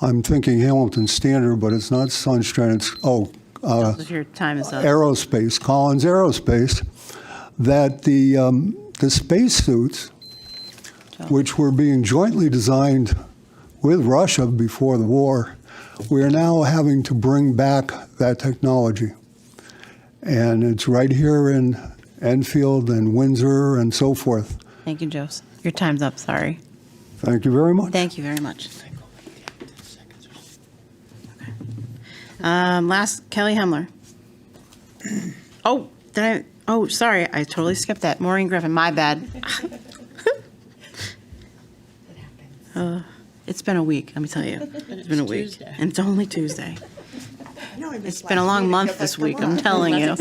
I'm thinking Hamilton Standard, but it's not Sunstrand, it's, Your time is up. Aerospace, Collins Aerospace, that the spacesuits, which were being jointly designed with Russia before the war, we are now having to bring back that technology. And it's right here in Enfield and Windsor and so forth. Thank you, Joseph. Your time's up, sorry. Thank you very much. Thank you very much. Last, Kelly Hemler. Oh, sorry, I totally skipped that. Maureen Griffin, my bad. It's been a week, let me tell you. It's been a week. Tuesday. And it's only Tuesday. It's been a long month this week, I'm telling you.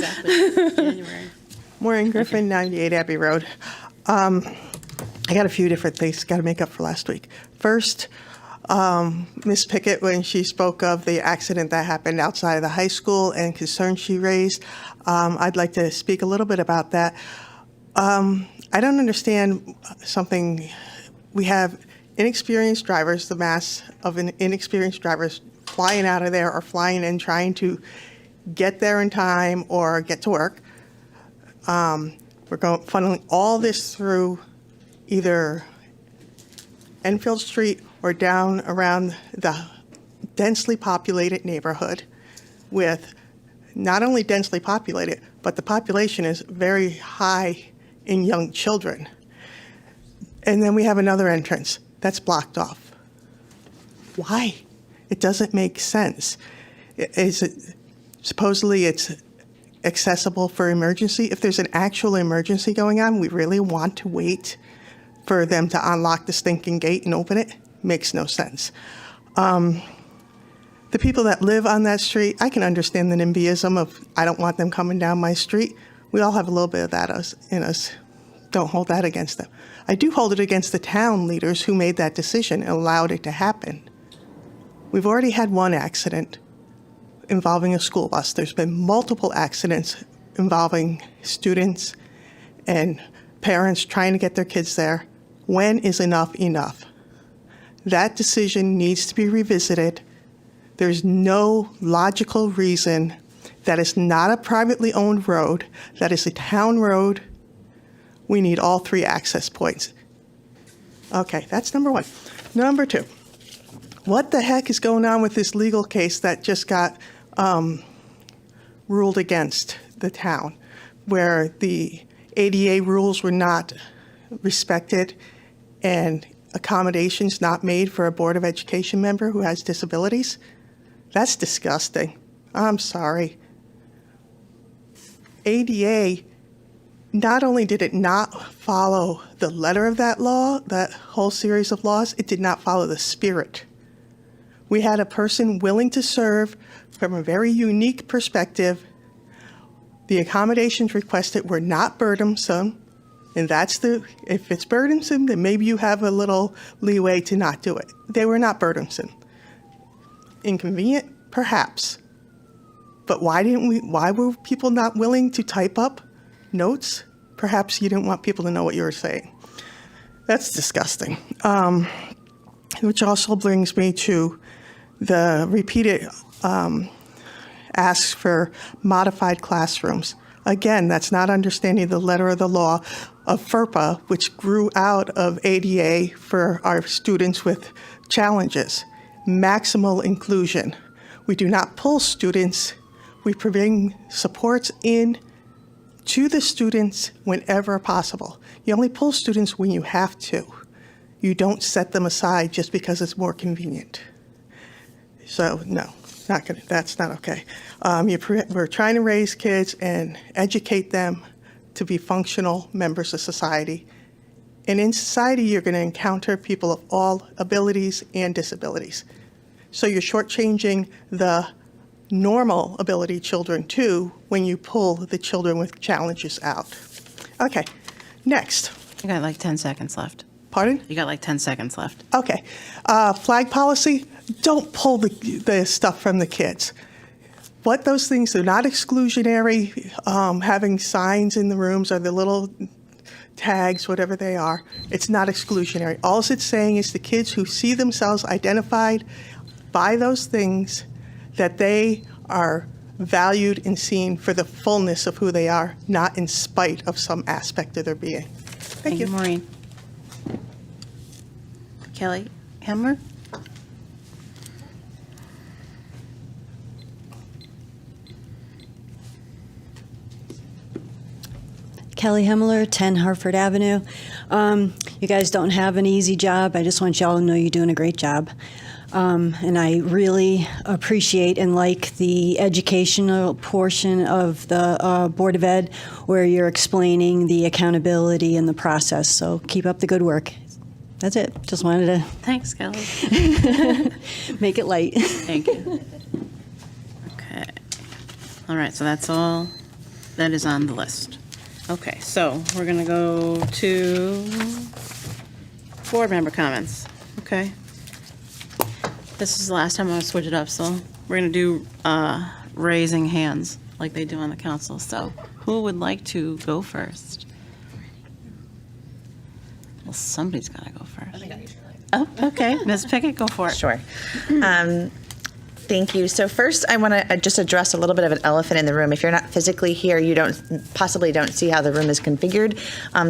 Maureen Griffin, 98 Abbey Road. I got a few different things got to make up for last week. First, Ms. Pickett, when she spoke of the accident that happened outside of the high school and concerns she raised, I'd like to speak a little bit about that. I don't understand something. We have inexperienced drivers, the mass of inexperienced drivers flying out of there or flying in trying to get there in time or get to work. We're funneling all this through either Enfield Street or down around the densely populated neighborhood with not only densely populated, but the population is very high in young children. And then we have another entrance that's blocked off. Why? It doesn't make sense. Supposedly it's accessible for emergency. If there's an actual emergency going on, we really want to wait for them to unlock the stinking gate and open it? Makes no sense. The people that live on that street, I can understand the NIMBYism of, I don't want them coming down my street. We all have a little bit of that in us. Don't hold that against them. I do hold it against the town leaders who made that decision and allowed it to happen. We've already had one accident involving a school bus. There's been multiple accidents involving students and parents trying to get their kids there. When is enough enough? That decision needs to be revisited. There's no logical reason that is not a privately owned road, that is a town road. We need all three access points. Okay, that's number one. Number two, what the heck is going on with this legal case that just got ruled against the town, where the ADA rules were not respected and accommodations not made for a Board of Education member who has disabilities? That's disgusting. I'm sorry. ADA, not only did it not follow the letter of that law, that whole series of laws, it did not follow the spirit. We had a person willing to serve from a very unique perspective. The accommodations requested were not burdensome, and if it's burdensome, then maybe you have a little leeway to not do it. They were not burdensome. Inconvenient? Perhaps. But why were people not willing to type up notes? Perhaps you didn't want people to know what you were saying. That's disgusting. Which also brings me to the repeated asks for modified classrooms. Again, that's not understanding the letter of the law of FERPA, which grew out of ADA for our students with challenges. Maximal inclusion. We do not pull students. We bring supports in to the students whenever possible. You only pull students when you have to. You don't set them aside just because it's more convenient. So no, that's not okay. We're trying to raise kids and educate them to be functional members of society. And in society, you're going to encounter people of all abilities and disabilities. So you're shortchanging the normal ability children too when you pull the children with challenges out. Okay, next. You got like 10 seconds left. Pardon? You got like 10 seconds left. Okay. Flag policy, don't pull the stuff from the kids. What those things, they're not exclusionary, having signs in the rooms or the little tags, whatever they are. It's not exclusionary. All it's saying is the kids who see themselves identified by those things, that they are valued and seen for the fullness of who they are, not in spite of some aspect of their being. Thank you. Maureen. Kelly Hammer? Kelly Hemmler, 10 Hartford Avenue. You guys don't have an easy job. I just want y'all to know you're doing a great job. And I really appreciate and like the educational portion of the Board of Ed where you're explaining the accountability and the process. So keep up the good work. That's it. Just wanted to Thanks, Kelly. make it light. Thank you. Okay. All right, so that's all that is on the list. Okay, so we're going to go to board member comments. Okay. This is the last time I'm going to switch it up, so we're going to do raising hands like they do on the council. So who would like to go first? Well, somebody's got to go first. Oh, okay. Ms. Pickett, go for it. Sure. Thank you. So first, I want to just address a little bit of an elephant in the room. If you're not physically here, you possibly don't see how the room is configured.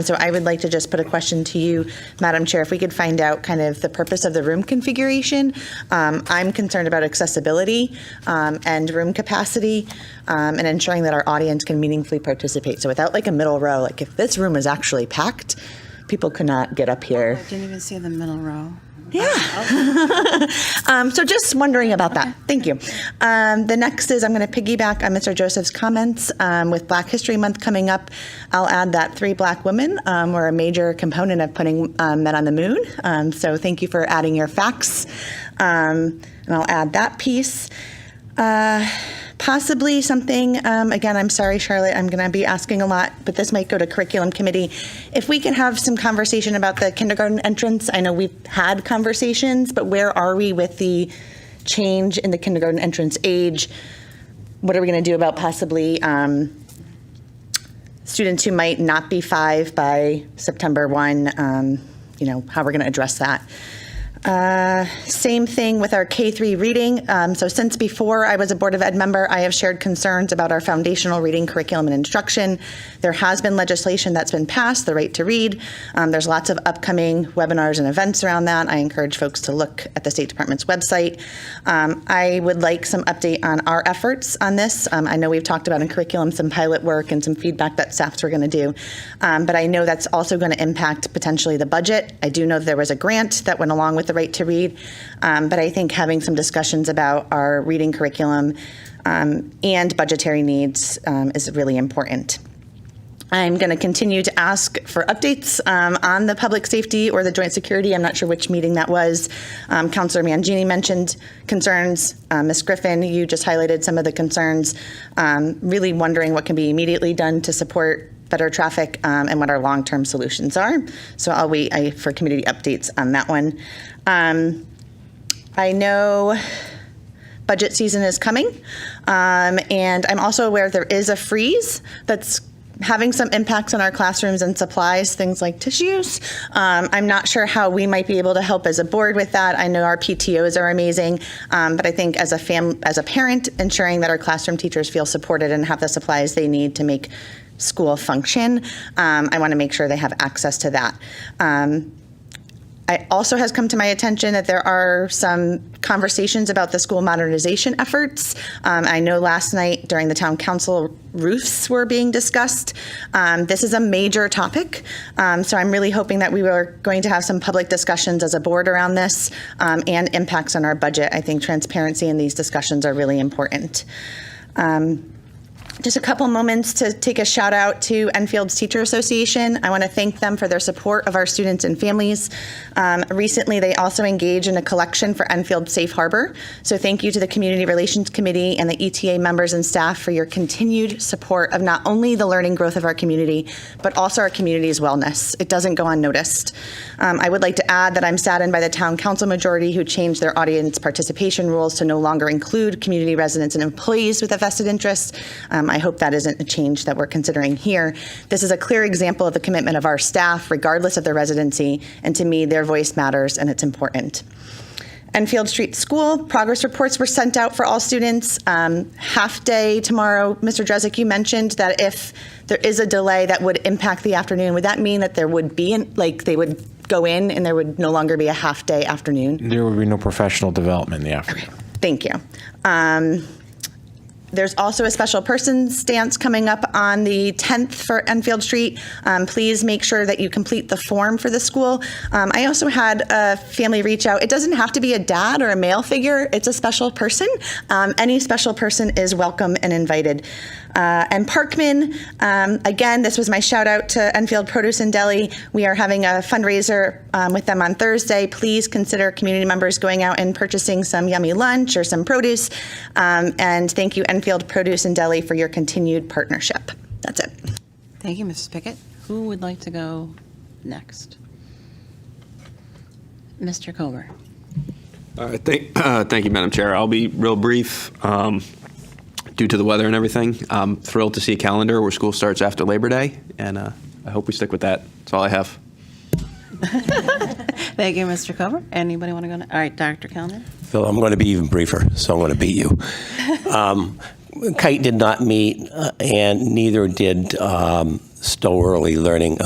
So I would like to just put a question to you, Madam Chair, if we could find out kind of the purpose of the room configuration. I'm concerned about accessibility and room capacity and ensuring that our audience can meaningfully participate. So without like a middle row, like if this room is actually packed, people could not get up here. I didn't even see the middle row. Yeah. So just wondering about that. Thank you. The next is I'm going to piggyback on Mr. Joseph's comments. With Black History Month coming up, I'll add that 3 Black women were a major component of putting men on the moon. So thank you for adding your facts. And I'll add that piece. Possibly something, again, I'm sorry, Charlotte, I'm going to be asking a lot, but this might go to curriculum committee. If we can have some conversation about the kindergarten entrance. I know we've had conversations, but where are we with the change in the kindergarten entrance age? What are we going to do about possibly students who might not be 5 by September 1? How we're going to address that. Same thing with our K-3 reading. So since before I was a Board of Ed member, I have shared concerns about our foundational reading curriculum and instruction. There has been legislation that's been passed, the right to read. There's lots of upcoming webinars and events around that. I encourage folks to look at the State Department's website. I would like some update on our efforts on this. I know we've talked about in curriculum some pilot work and some feedback that staffs were going to do, but I know that's also going to impact potentially the budget. I do know that there was a grant that went along with the right to read, but I think having some discussions about our reading curriculum and budgetary needs is really important. I'm going to continue to ask for updates on the public safety or the joint security. I'm not sure which meeting that was. Councilor Mangini mentioned concerns. Ms. Griffin, you just highlighted some of the concerns. Really wondering what can be immediately done to support better traffic and what our long-term solutions are. So I'll wait for community updates on that one. I know budget season is coming, and I'm also aware there is a freeze that's having some impacts on our classrooms and supplies, things like tissues. I'm not sure how we might be able to help as a board with that. I know our PTOs are amazing, but I think as a parent, ensuring that our classroom teachers feel supported and have the supplies they need to make school function, I want to make sure they have access to that. It also has come to my attention that there are some conversations about the school modernization efforts. I know last night during the town council, roofs were being discussed. This is a major topic, so I'm really hoping that we are going to have some public discussions as a board around this and impacts on our budget. I think transparency in these discussions are really important. Just a couple moments to take a shout out to Enfield's Teacher Association. I want to thank them for their support of our students and families. Recently, they also engaged in a collection for Enfield Safe Harbor. So thank you to the Community Relations Committee and the ETA members and staff for your continued support of not only the learning growth of our community, but also our community's wellness. It doesn't go unnoticed. I would like to add that I'm saddened by the town council majority who changed their audience participation rules to no longer include community residents and employees with a vested interest. I hope that isn't a change that we're considering here. This is a clear example of the commitment of our staff, regardless of their residency, and to me, their voice matters and it's important. Enfield Street School, progress reports were sent out for all students. Half day tomorrow. Mr. Drezek, you mentioned that if there is a delay that would impact the afternoon, would that mean that there would be, they would go in and there would no longer be a half day afternoon? There would be no professional development in the afternoon. Thank you. There's also a special persons dance coming up on the 10th for Enfield Street. Please make sure that you complete the form for the school. I also had a family reach out. It doesn't have to be a dad or a male figure. It's a special person. Any special person is welcome and invited. And Parkman, again, this was my shout out to Enfield Produce and Deli. We are having a fundraiser with them on Thursday. Please consider community members going out and purchasing some yummy lunch or some produce. And thank you, Enfield Produce and Deli, for your continued partnership. That's it. Thank you, Mrs. Pickett. Who would like to go next? Mr. Kober. Thank you, Madam Chair. I'll be real brief. Due to the weather and everything, I'm thrilled to see a calendar where school starts after Labor Day, and I hope we stick with that. That's all I have. Thank you, Mr. Kober. Anybody want to go next? All right, Dr. Kellman. Phil, I'm going to be even briefer, so I'm going to beat you. Kite did not meet, and neither did Stowe Early Learning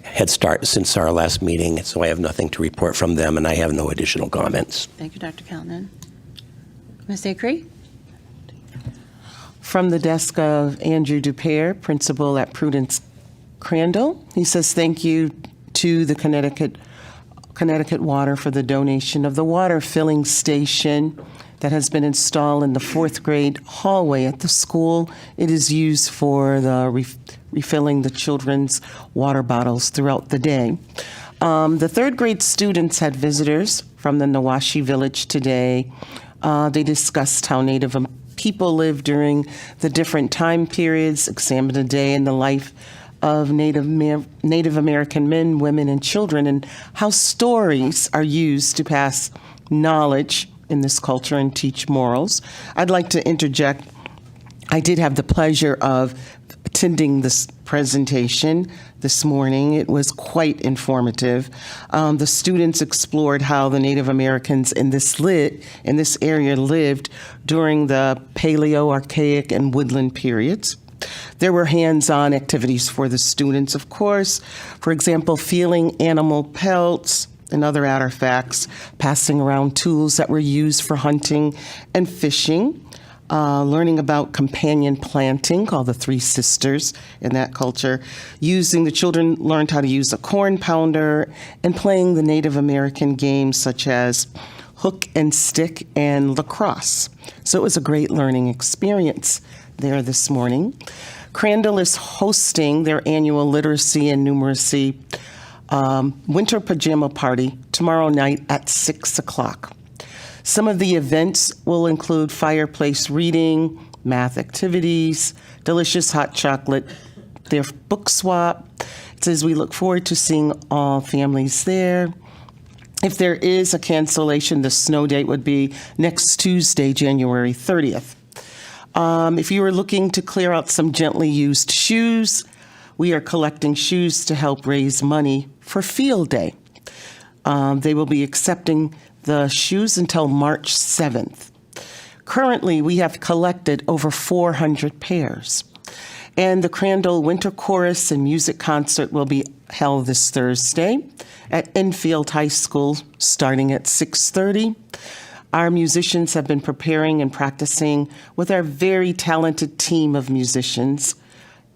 Head Start since our last meeting, so I have nothing to report from them, and I have no additional comments. Thank you, Dr. Kellman. Ms. Acree? From the desk of Andrew Dupere, principal at Prudence Crandall. He says thank you to the Connecticut Water for the donation of the water filling station that has been installed in the 4th grade hallway at the school. It is used for the refilling the children's water bottles throughout the day. The 3rd grade students had visitors from the Nawashi Village today. They discussed how Native people live during the different time periods, examined a day in the life of Native American men, women, and children, and how stories are used to pass knowledge in this culture and teach morals. I'd like to interject I did have the pleasure of attending this presentation this morning. It was quite informative. The students explored how the Native Americans in this area lived during the Paleo, Archaic, and Woodland periods. There were hands-on activities for the students, of course. For example, feeling animal pelts and other artifacts, passing around tools that were used for hunting and fishing, learning about companion planting, called the Three Sisters in that culture. The children learned how to use a corn pounder and playing the Native American games such as hook and stick and lacrosse. So it was a great learning experience there this morning. Crandall is hosting their annual literacy and numeracy winter pajama party tomorrow night at 6 o'clock. Some of the events will include fireplace reading, math activities, delicious hot chocolate, their book swap. It says we look forward to seeing all families there. If there is a cancellation, the snow date would be next Tuesday, January 30th. If you are looking to clear out some gently used shoes, we are collecting shoes to help raise money for Field Day. They will be accepting the shoes until March 7th. Currently, we have collected over 400 pairs. And the Crandall Winter Chorus and Music Concert will be held this Thursday at Enfield High School starting at 6:30. Our musicians have been preparing and practicing with our very talented team of musicians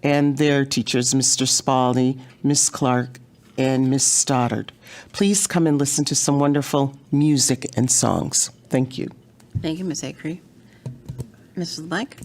and their teachers, Mr. Spalding, Miss Clark, and Miss Stoddard. Please come and listen to some wonderful music and songs. Thank you. Thank you, Ms. Acree. Mrs. LeBlanc?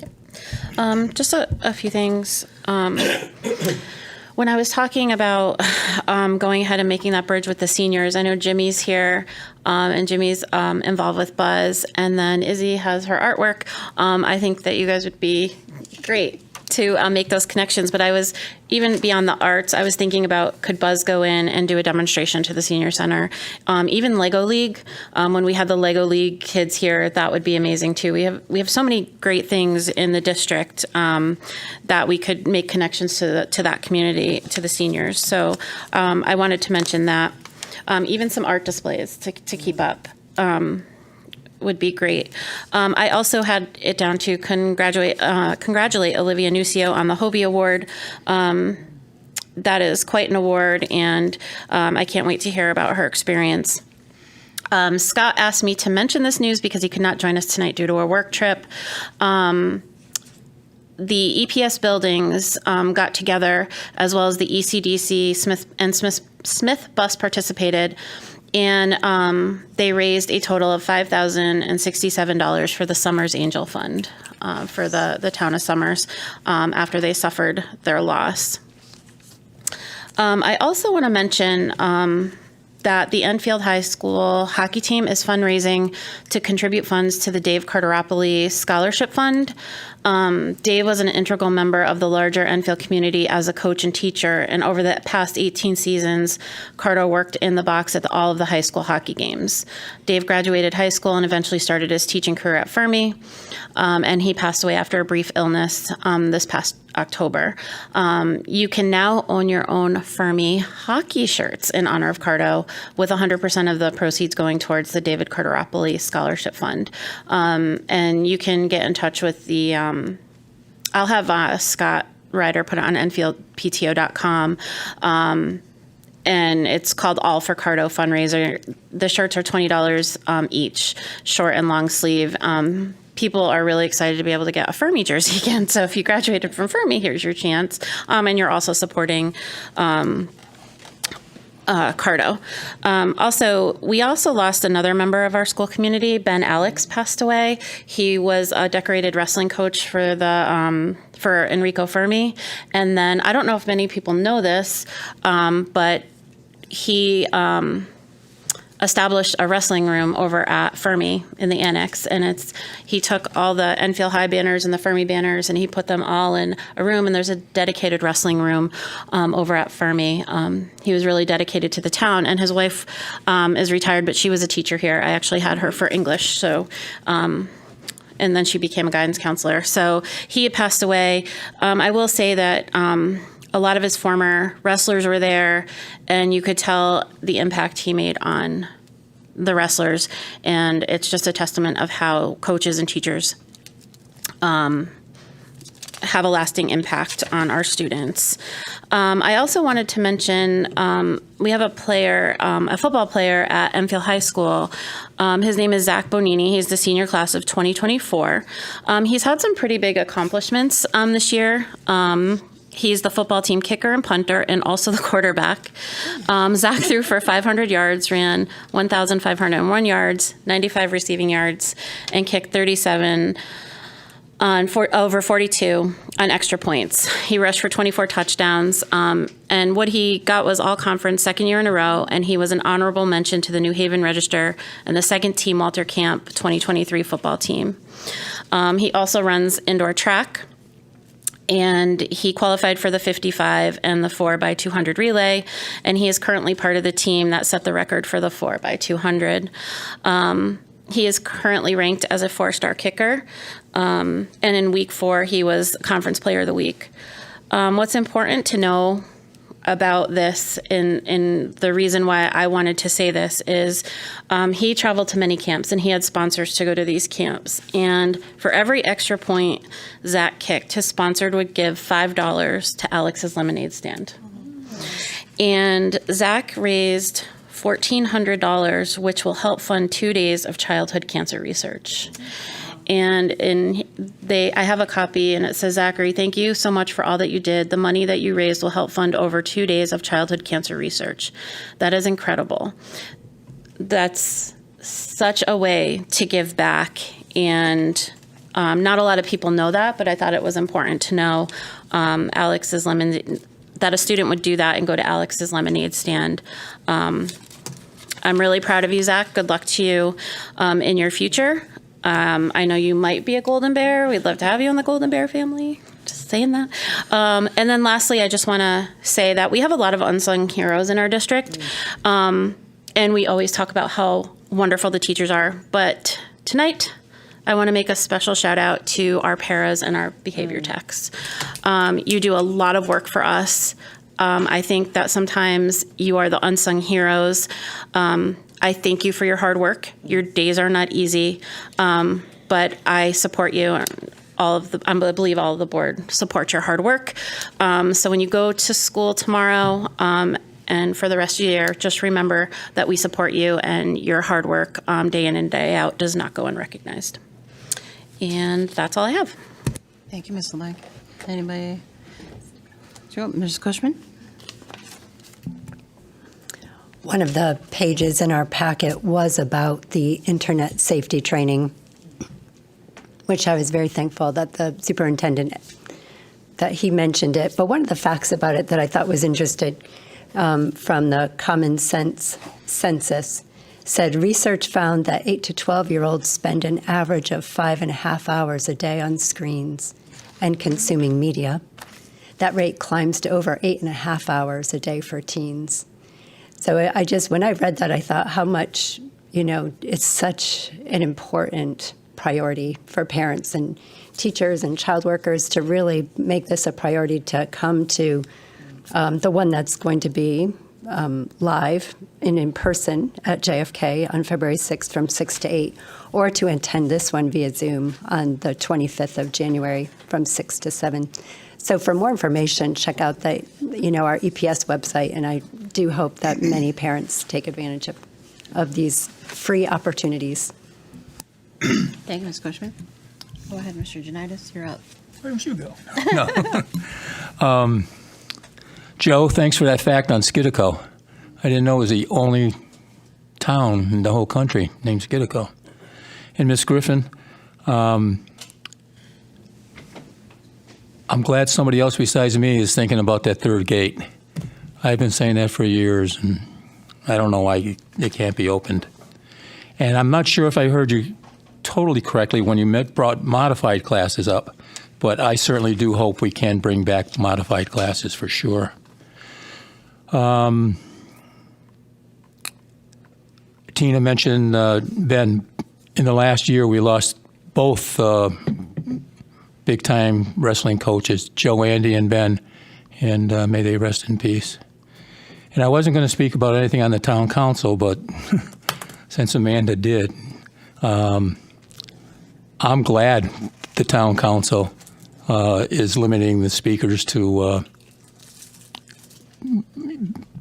Just a few things. When I was talking about going ahead and making that bridge with the seniors, I know Jimmy's here, and Jimmy's involved with Buzz, and then Izzy has her artwork. I think that you guys would be great to make those connections. But I was, even beyond the arts, I was thinking about, could Buzz go in and do a demonstration to the senior center? Even Lego League, when we had the Lego League kids here, that would be amazing too. We have so many great things in the district that we could make connections to that community, to the seniors. So I wanted to mention that. Even some art displays to keep up. Would be great. I also had it down to congratulate Olivia Nucio on the Hobie Award. That is quite an award, and I can't wait to hear about her experience. Scott asked me to mention this news because he could not join us tonight due to a work trip. The EPS buildings got together, as well as the ECDC, Smith Bus participated, and they raised a total of $5,067 for the Summers Angel Fund for the town of Summers after they suffered their loss. I also want to mention that the Enfield High School hockey team is fundraising to contribute funds to the Dave Carteropoli Scholarship Fund. Dave was an integral member of the larger Enfield community as a coach and teacher, and over the past 18 seasons, Carto worked in the box at all of the high school hockey games. Dave graduated high school and eventually started his teaching career at Fermi, and he passed away after a brief illness this past October. You can now own your own Fermi hockey shirts in honor of Carto, with 100% of the proceeds going towards the David Carteropoli Scholarship Fund. And you can get in touch with the, I'll have Scott Ryder put it on EnfieldPTO.com. And it's called All for Carto Fundraiser. The shirts are $20 each, short and long sleeve. People are really excited to be able to get a Fermi jersey again. So if you graduated from Fermi, here's your chance. And you're also supporting Carto. We also lost another member of our school community. Ben Alex passed away. He was a decorated wrestling coach for for Enrico Fermi. And then, I don't know if many people know this, but he established a wrestling room over at Fermi in the annex, and he took all the Enfield High banners and the Fermi banners and he put them all in a room, and there's a dedicated wrestling room over at Fermi. He was really dedicated to the town, and his wife is retired, but she was a teacher here. I actually had her for English, so and then she became a guidance counselor. So he had passed away. I will say that a lot of his former wrestlers were there, and you could tell the impact he made on the wrestlers, and it's just a testament of how coaches and teachers have a lasting impact on our students. I also wanted to mention we have a player, a football player at Enfield High School. His name is Zach Bonini. He's the senior class of 2024. He's had some pretty big accomplishments this year. He's the football team kicker and punter and also the quarterback. Zach threw for 500 yards, ran 1,501 yards, 95 receiving yards, and kicked 37 on over 42 on extra points. He rushed for 24 touchdowns, and what he got was all-conference second year in a row, and he was an honorable mention to the New Haven Register and the second team Walter Camp 2023 football team. He also runs indoor track, and he qualified for the 55 and the 4x200 relay, and he is currently part of the team that set the record for the 4x200. He is currently ranked as a 4-star kicker, and in week 4, he was Conference Player of the Week. What's important to know about this, and the reason why I wanted to say this, is he traveled to many camps, and he had sponsors to go to these camps. And for every extra point Zach kicked, his sponsor would give $5 to Alex's Lemonade Stand. And Zach raised $1,400, which will help fund 2 days of childhood cancer research. And I have a copy, and it says, Zachary, thank you so much for all that you did. The money that you raised will help fund over 2 days of childhood cancer research. That is incredible. That's such a way to give back, and not a lot of people know that, but I thought it was important to know Alex's Lemonade, that a student would do that and go to Alex's Lemonade Stand. I'm really proud of you, Zach. Good luck to you in your future. I know you might be a Golden Bear. We'd love to have you in the Golden Bear family. Just saying that. And then lastly, I just want to say that we have a lot of unsung heroes in our district. And we always talk about how wonderful the teachers are. But tonight, I want to make a special shout out to our paras and our behavior techs. You do a lot of work for us. I think that sometimes you are the unsung heroes. I thank you for your hard work. Your days are not easy, but I support you. I believe all of the board support your hard work. So when you go to school tomorrow and for the rest of the year, just remember that we support you, and your hard work day in and day out does not go unrecognized. And that's all I have. Thank you, Ms. LeBlanc. Anybody? Ms. Cushman? One of the pages in our packet was about the internet safety training, which I was very thankful that the superintendent, that he mentioned it. But one of the facts about it that I thought was interesting from the Common Sense census said research found that 8 to 12-year-olds spend an average of 5.5 hours a day on screens and consuming media. That rate climbs to over 8.5 hours a day for teens. So when I read that, I thought how much, it's such an important priority for parents and teachers and child workers to really make this a priority to come to the one that's going to be live and in person at JFK on February 6th from 6 to 8, or to attend this one via Zoom on the 25th of January from 6 to 7. So for more information, check out our EPS website, and I do hope that many parents take advantage of these free opportunities. Thank you, Ms. Cushman. Go ahead, Mr. Janitis, you're up. Why don't you go? No. Joe, thanks for that fact on Skidco. I didn't know it was the only town in the whole country named Skidco. And Ms. Griffin, I'm glad somebody else besides me is thinking about that third gate. I've been saying that for years, and I don't know why it can't be opened. And I'm not sure if I heard you totally correctly when you brought modified classes up, but I certainly do hope we can bring back modified classes for sure. Tina mentioned, Ben, in the last year we lost both big-time wrestling coaches, Joe, Andy, and Ben, and may they rest in peace. And I wasn't going to speak about anything on the town council, but since Amanda did, I'm glad the town council is limiting the speakers to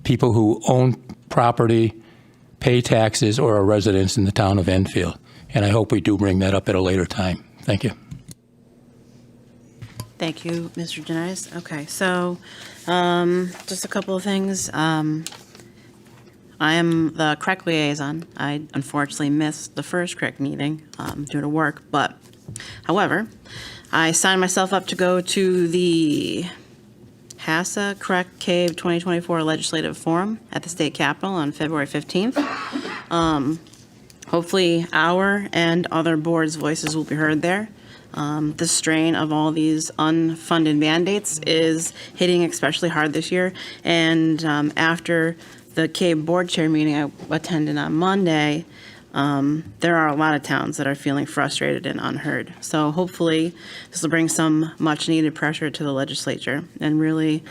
people who own property, pay taxes, or are residents in the town of Enfield. And I hope we do bring that up at a later time. Thank you. Thank you, Mr. Janice. Okay, so just a couple of things. I am the CREC liaison. I unfortunately missed the first CREC meeting due to work, but however, I signed myself up to go to the HASA CREC Cave 2024 Legislative Forum at the State Capitol on February 15th. Hopefully our and other boards' voices will be heard there. The strain of all these unfunded mandates is hitting especially hard this year. And after the CABE board chair meeting I attended on Monday, there are a lot of towns that are feeling frustrated and unheard. So hopefully this will bring some much needed pressure to the legislature and really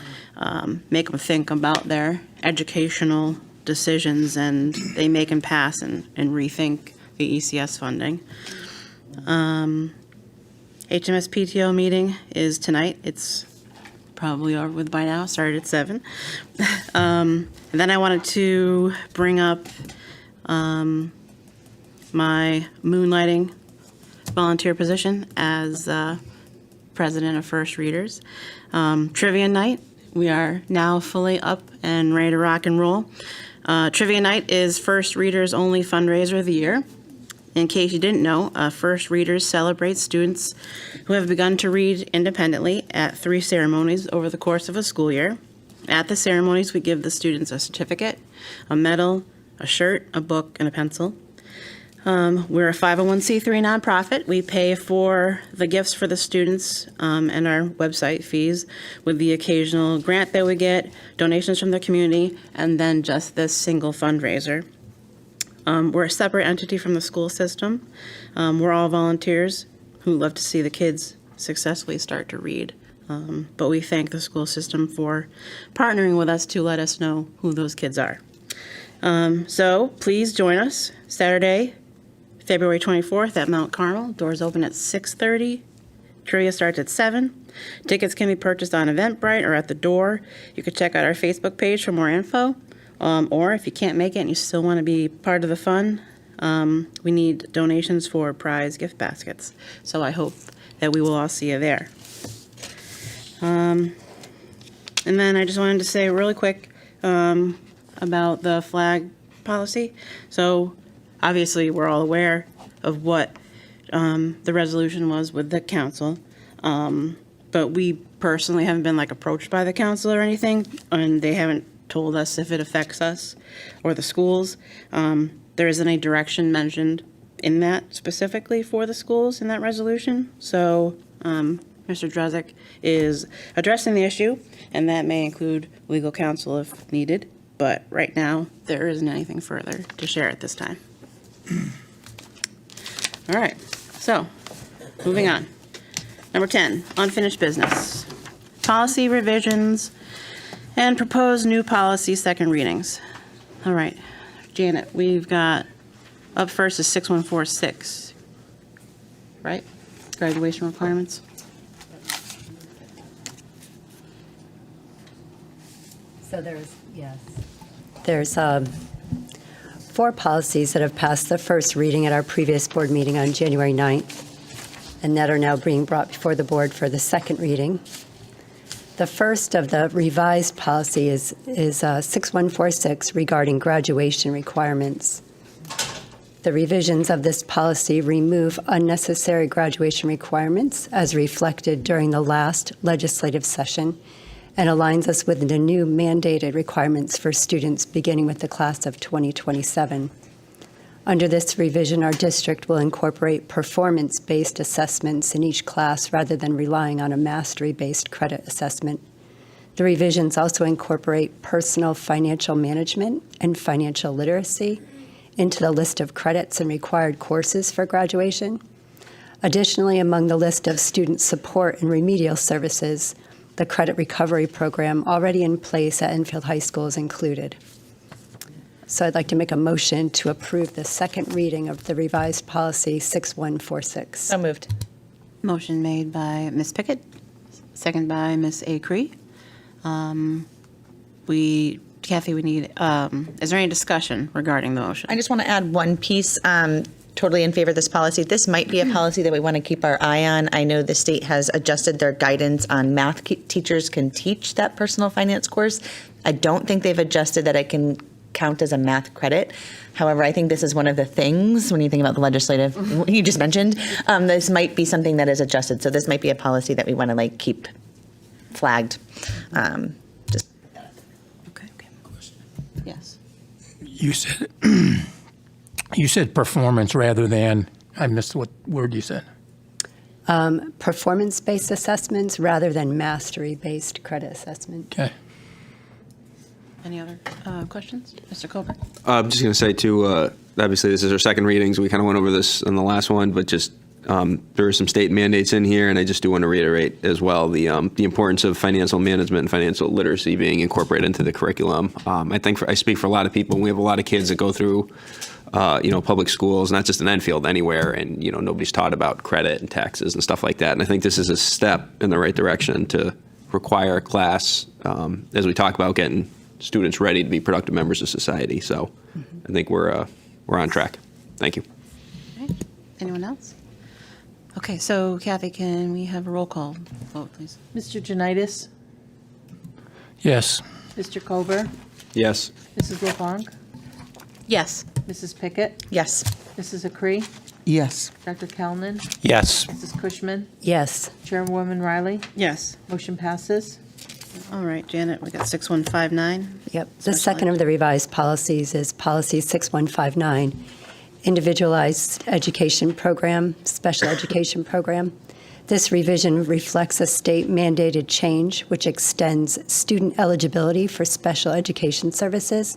make them think about their educational decisions and they make them pass and rethink the ECS funding. HMS PTO meeting is tonight. It's probably over with by now, started at 7. And then I wanted to bring up my moonlighting volunteer position as president of First Readers. Trivia night, we are now fully up and ready to rock and roll. Trivia night is First Readers' only fundraiser of the year. In case you didn't know, First Readers celebrates students who have begun to read independently at 3 ceremonies over the course of a school year. At the ceremonies, we give the students a certificate, a medal, a shirt, a book, and a pencil. We're a 501c3 nonprofit. We pay for the gifts for the students and our website fees with the occasional grant that we get, donations from the community, and then just this single fundraiser. We're a separate entity from the school system. We're all volunteers who love to see the kids successfully start to read. But we thank the school system for partnering with us to let us know who those kids are. So please join us Saturday, February 24th at Mount Carmel. Doors open at 6:30. Trivia starts at 7. Tickets can be purchased on Eventbrite or at the door. You can check out our Facebook page for more info. Or if you can't make it and you still want to be part of the fun, we need donations for prize gift baskets. So I hope that we will all see you there. And then I just wanted to say really quick about the flag policy. So obviously we're all aware of what the resolution was with the council. But we personally haven't been approached by the council or anything, and they haven't told us if it affects us or the schools. There isn't a direction mentioned in that specifically for the schools in that resolution. So Mr. Drezek is addressing the issue, and that may include legal counsel if needed. But right now, there isn't anything further to share at this time. All right, so moving on. Number 10, unfinished business. Policy revisions and proposed new policy second readings. All right, Janet, we've got up first is 6146, right? Graduation requirements. So there's 4 policies that have passed the first reading at our previous board meeting on January 9th, and that are now being brought before the board for the second reading. The first of the revised policy is 6146 regarding graduation requirements. The revisions of this policy remove unnecessary graduation requirements as reflected during the last legislative session and aligns us with the new mandated requirements for students beginning with the class of 2027. Under this revision, our district will incorporate performance-based assessments in each class rather than relying on a mastery-based credit assessment. The revisions also incorporate personal financial management and financial literacy into the list of credits and required courses for graduation. Additionally, among the list of student support and remedial services, the credit recovery program already in place at Enfield High School is included. So I'd like to make a motion to approve the second reading of the revised policy 6146. So moved. Motion made by Ms. Pickett, second by Ms. Acree. Kathy, we need, is there any discussion regarding the motion? I just want to add one piece. Totally in favor of this policy. This might be a policy that we want to keep our eye on. I know the state has adjusted their guidance on math teachers can teach that personal finance course. I don't think they've adjusted that it can count as a math credit. However, I think this is one of the things, when you think about the legislative, you just mentioned, this might be something that is adjusted. So this might be a policy that we want to keep flagged. Just Okay. Yes. You said you said performance rather than, I missed what word you said. Performance-based assessments rather than mastery-based credit assessment. Okay. Any other questions? Mr. Colbert? I'm just going to say, too, obviously this is our second reading, so we kind of went over this in the last one, but just there are some state mandates in here, and I just do want to reiterate as well the importance of financial management and financial literacy being incorporated into the curriculum. I think I speak for a lot of people, and we have a lot of kids that go through public schools, not just in Enfield, anywhere, and nobody's taught about credit and taxes and stuff like that. And I think this is a step in the right direction to require a class as we talk about getting students ready to be productive members of society. So I think we're on track. Thank you. Okay. Anyone else? Okay, so Kathy, can we have a roll call vote, please? Mr. Janitis, Yes. Mr. Kober, Yes. Mrs. LeBlanc, Yes. Mrs. Pickett, yes. Mrs. Acree, Yes. Dr. Kellnan, Yes. Mrs. Cushman, Yes. Chairwoman Riley. Yes. Motion passes. All right, Janet, we got 6159. Yep. The second of the revised policies is Policy 6159, Individualized Education Program, Special Education Program. This revision reflects a state-mandated change which extends student eligibility for special education services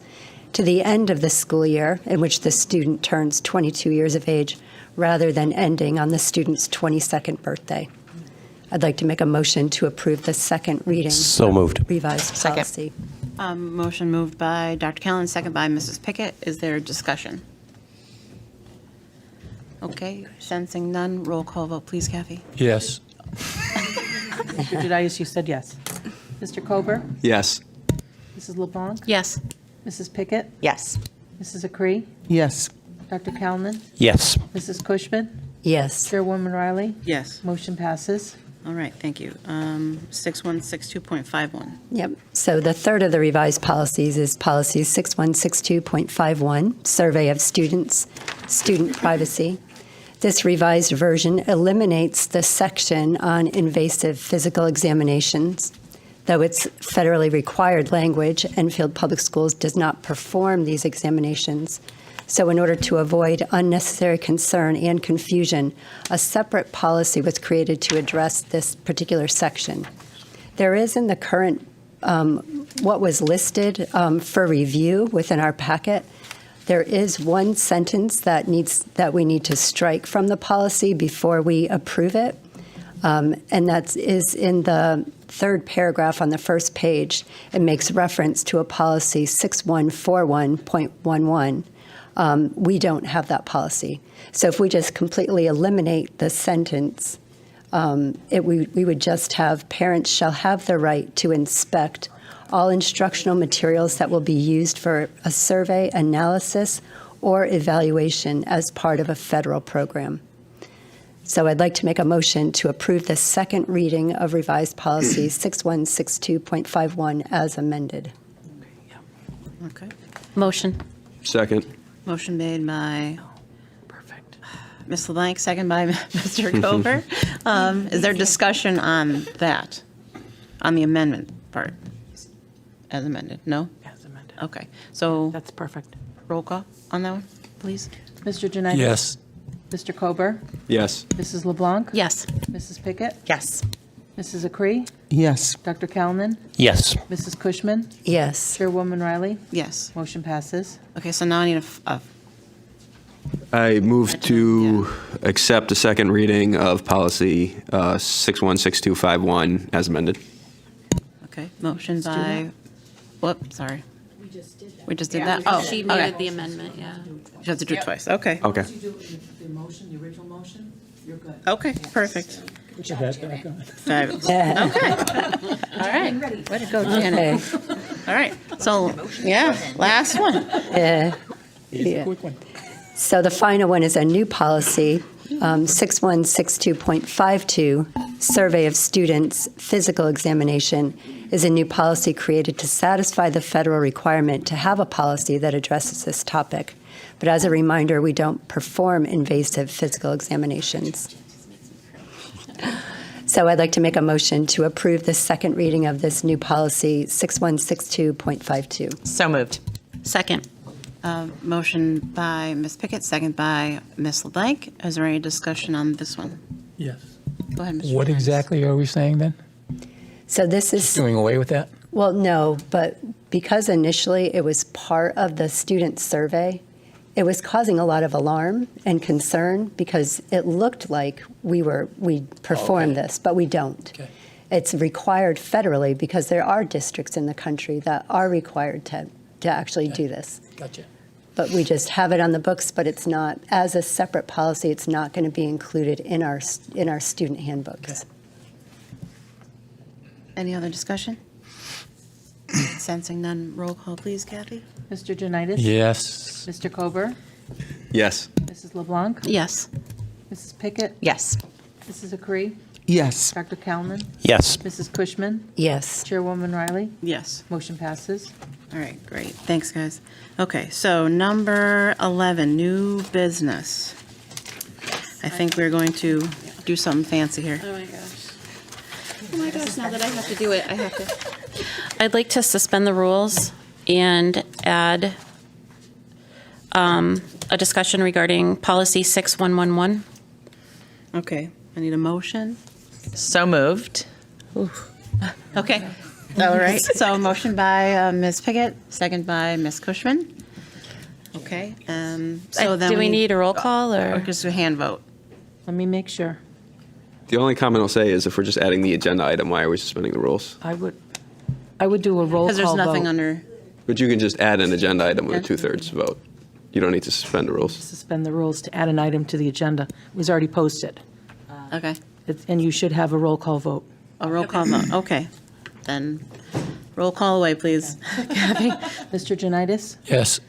to the end of the school year in which the student turns 22 years of age, rather than ending on the student's 22nd birthday. I'd like to make a motion to approve the second reading. So moved. Revised policy. Motion moved by Dr. Callen, second by Mrs. Pickett. Is there discussion? Okay, sensing none, roll call vote, please, Kathy. Yes. Mr. Janitis, you said yes. Mr. Kober, Yes. Mrs. LeBlanc, Yes. Mrs. Pickett, Yes. Mrs. Acree, Yes. Dr. Kellnan, Yes. Mrs. Cushman, Yes. Chairwoman Riley. Yes. Motion passes. All right, thank you. 6162.51. Yep. So the third of the revised policies is Policy 6162.51, Survey of Students, Student Privacy. This revised version eliminates the section on invasive physical examinations. Though it's federally required language, Enfield Public Schools does not perform these examinations. So in order to avoid unnecessary concern and confusion, a separate policy was created to address this particular section. There is in the current, what was listed for review within our packet, there is one sentence that we need to strike from the policy before we approve it. And that is in the third paragraph on the first page. It makes reference to a policy 6141.11. We don't have that policy. So if we just completely eliminate the sentence, we would just have parents shall have the right to inspect all instructional materials that will be used for a survey, analysis, or evaluation as part of a federal program. So I'd like to make a motion to approve the second reading of revised policy 6162.51 as amended. Okay. Motion. Second. Motion made by Ms. LeBlanc, second by Mr. Kober. Is there discussion on that, on the amendment part? As amended? No? As amended. Okay, so That's perfect. roll call on that one, please. Mr. Janitis. Yes. Mr. Kober, Yes. Mrs. LeBlanc, Yes. Mrs. Pickett, Yes. Mrs. Acree, Yes. Dr. Kellnan, Yes. Mrs. Cushman, Yes. Chairwoman Riley. Yes. Motion passes. Okay, so now I need I move to accept a second reading of policy 616251 as amended. Okay, motion by, whoop, sorry. We just did that. Oh, Oh, she okay. made the amendment, yeah. You have to do it twice, okay. Okay. The motion, the original motion, you're good. Okay, perfect. Put your hat back on. Fabulous. Okay. All right. Way to go, Janet. All right. So, yeah, last one. Yeah. Here's a quick one. So the final one is a new policy, 6162.52, Survey of Students Physical Examination, is a new policy created to satisfy the federal requirement to have a policy that addresses this topic. But as a reminder, we don't perform invasive physical examinations. So I'd like to make a motion to approve the second reading of this new policy, 6162.52. So moved. Second. Motion by Ms. Pickett, second by Ms. LeBlanc. Is there any discussion on this one? Yes. Go ahead, Mr. What Jones. exactly are we saying then? So this is Doing away with that? Well, no, but because initially it was part of the student survey, it was causing a lot of alarm and concern because it looked like we performed this, but we don't. Okay. It's required federally because there are districts in the country that are required to actually do this. Gotcha. But we just have it on the books, but it's not, as a separate policy, it's not going to be included in our student handbooks. Okay. Any other discussion? Sensing none, roll call, please, Kathy. Mr. Janitis? Yes. Mr. Kober? Yes. Mrs. LeBlanc? Yes. Mrs. Pickett? Yes. Mrs. Akri? Yes. Dr. Kalman? Yes. Mrs. Cushman? Yes. Chairwoman Riley? Yes. Motion passes. All right, great. Thanks, guys. Okay, so number 11, new business. I think we're going to do something fancy here. Oh my gosh. Oh my gosh, now that I have to do it, I have to. I'd like to suspend the rules and add a discussion regarding policy 6111. Okay, I need a motion. So moved. Okay, all right. So motion by Ms. Pickett, second by Ms. Cushman. Okay, so then Do we need a roll call or? just a hand vote? Let me make sure. The only comment I'll say is if we're just adding the agenda item, why are we suspending the rules? I would do a roll call Because there's nothing vote. under, But you can just add an agenda item with a Okay. two-thirds vote. You don't need to suspend the rules. Suspend the rules to add an item to the agenda. It was already posted. okay, And you should have a roll call vote. a roll call vote, okay. Then roll call away, please. Kathy? Mr. Janitis? Yes.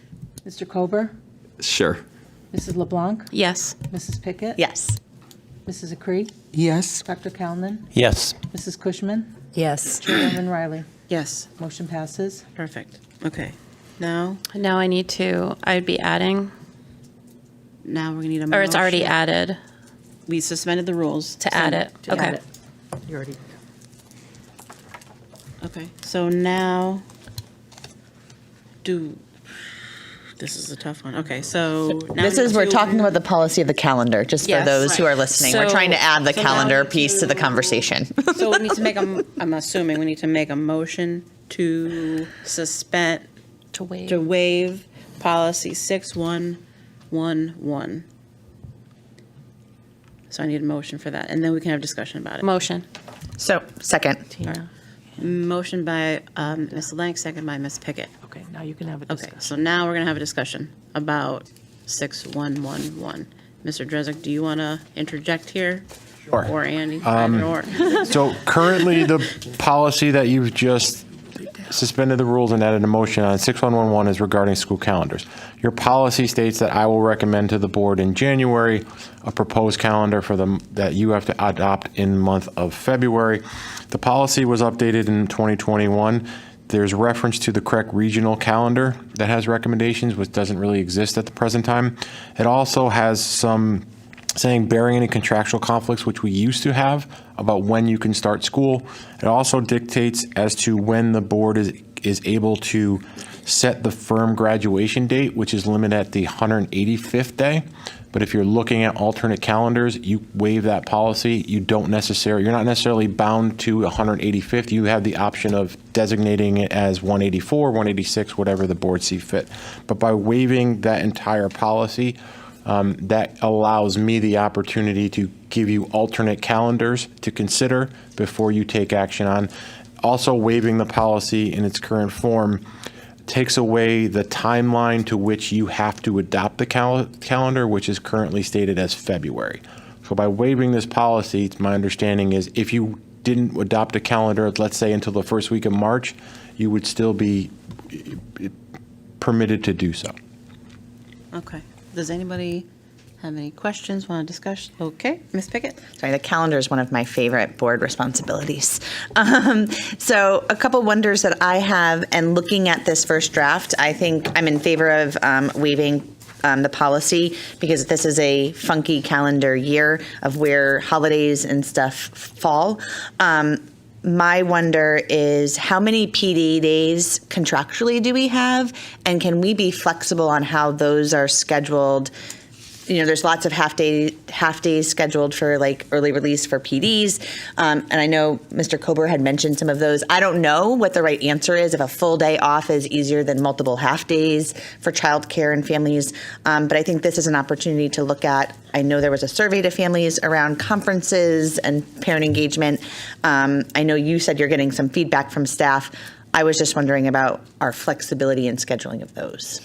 Mr. Kober? Sure. Mrs. LeBlanc? Yes. Mrs. Pickett? Yes. Mrs. Akri? Yes. Dr. Kalman? Yes. Mrs. Cushman? Yes. Chairwoman Riley? Yes, Motion passes. perfect. Okay, now Now I'd be adding, we're gonna need a motion. or it's already added We suspended the rules. to add it. To add Okay. it. You already. Okay, so now, this is a tough one. Okay, so now We're talking about the policy of the calendar, just for Yes. those who Right. are listening. We're So- trying to add the so now calendar we piece to the conversation. So we need to make I'm assuming we need to make a motion to suspend, To waive. to waive policy 6111. So I need a motion for that, and then we can have discussion about it. Motion. So, second. Motion by Ms. Lang, second by Ms. Pickett. Okay, now you can have a Okay, discussion. so now we're going to have a discussion about 6111. Mr. Dresnick, do you want to interject here? Sure. Or Andy? Either or. So currently, the policy that you've just suspended the rules and added a motion on 6111 is regarding school calendars. Your policy states that I will recommend to the board in January a proposed calendar for them that you have to adopt in the month of February. The policy was updated in 2021. There's reference to the correct regional calendar that has recommendations, which doesn't really exist at the present time. It also has some saying bearing any contractual conflicts, which we used to have, about when you can start school. It also dictates as to when the board is able to set the firm graduation date, which is limited at the 185th day. But if you're looking at alternate calendars, you waive that policy. You're not necessarily bound to 185th. You have the option of designating it as 184, 186, whatever the board see fit. But by waiving that entire policy, That allows me the opportunity to give you alternate calendars to consider before you take action on. Also, waiving the policy in its current form takes away the timeline to which you have to adopt the calendar, which is currently stated as February. So by waiving this policy, my understanding is if you didn't adopt a calendar, let's say until the first week of March, you would still be permitted to do so. Okay. Does anybody have any questions, want to discuss? Okay, Ms. Pickett? Sorry, the calendar is one of my favorite board responsibilities. So a couple wonders that I have, and looking at this first draft, I think I'm in favor of waiving the policy, because this is a funky calendar year of where holidays and stuff fall. My wonder is, how many PD days contractually do we have? And can we be flexible on how those are scheduled? You know, there's lots of half days scheduled for like early release for PDs. And I know Mr. Kober had mentioned some of those. I don't know what the right answer is, if a full day off is easier than multiple half days for childcare and families. But I think this is an opportunity to look at. I know there was a survey to families around conferences and parent engagement. I know you said you're getting some feedback from staff. I was just wondering about our flexibility in scheduling of those.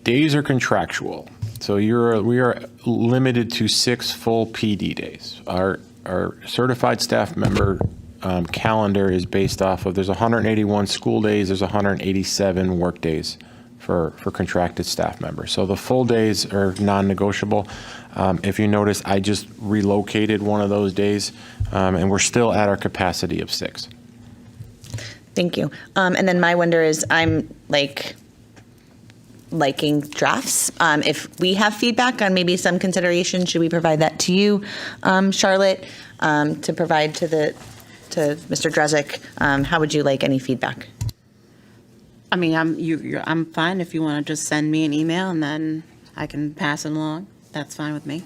Days are contractual. So we are limited to 6 full PD days. Our certified staff member calendar is based off of, there's 181 school days, there's 187 work days for contracted staff members. So the full days are non-negotiable. If you notice, I just relocated one of those days, and we're still at our capacity of 6. Thank you. And then my wonder is, I'm liking drafts. If we have feedback on maybe some consideration, should we provide that to you, Charlotte, to provide to Mr. Drezek? How would you like any feedback? I mean, I'm fine if you want to just send me an email and then I can pass it along. That's fine with me.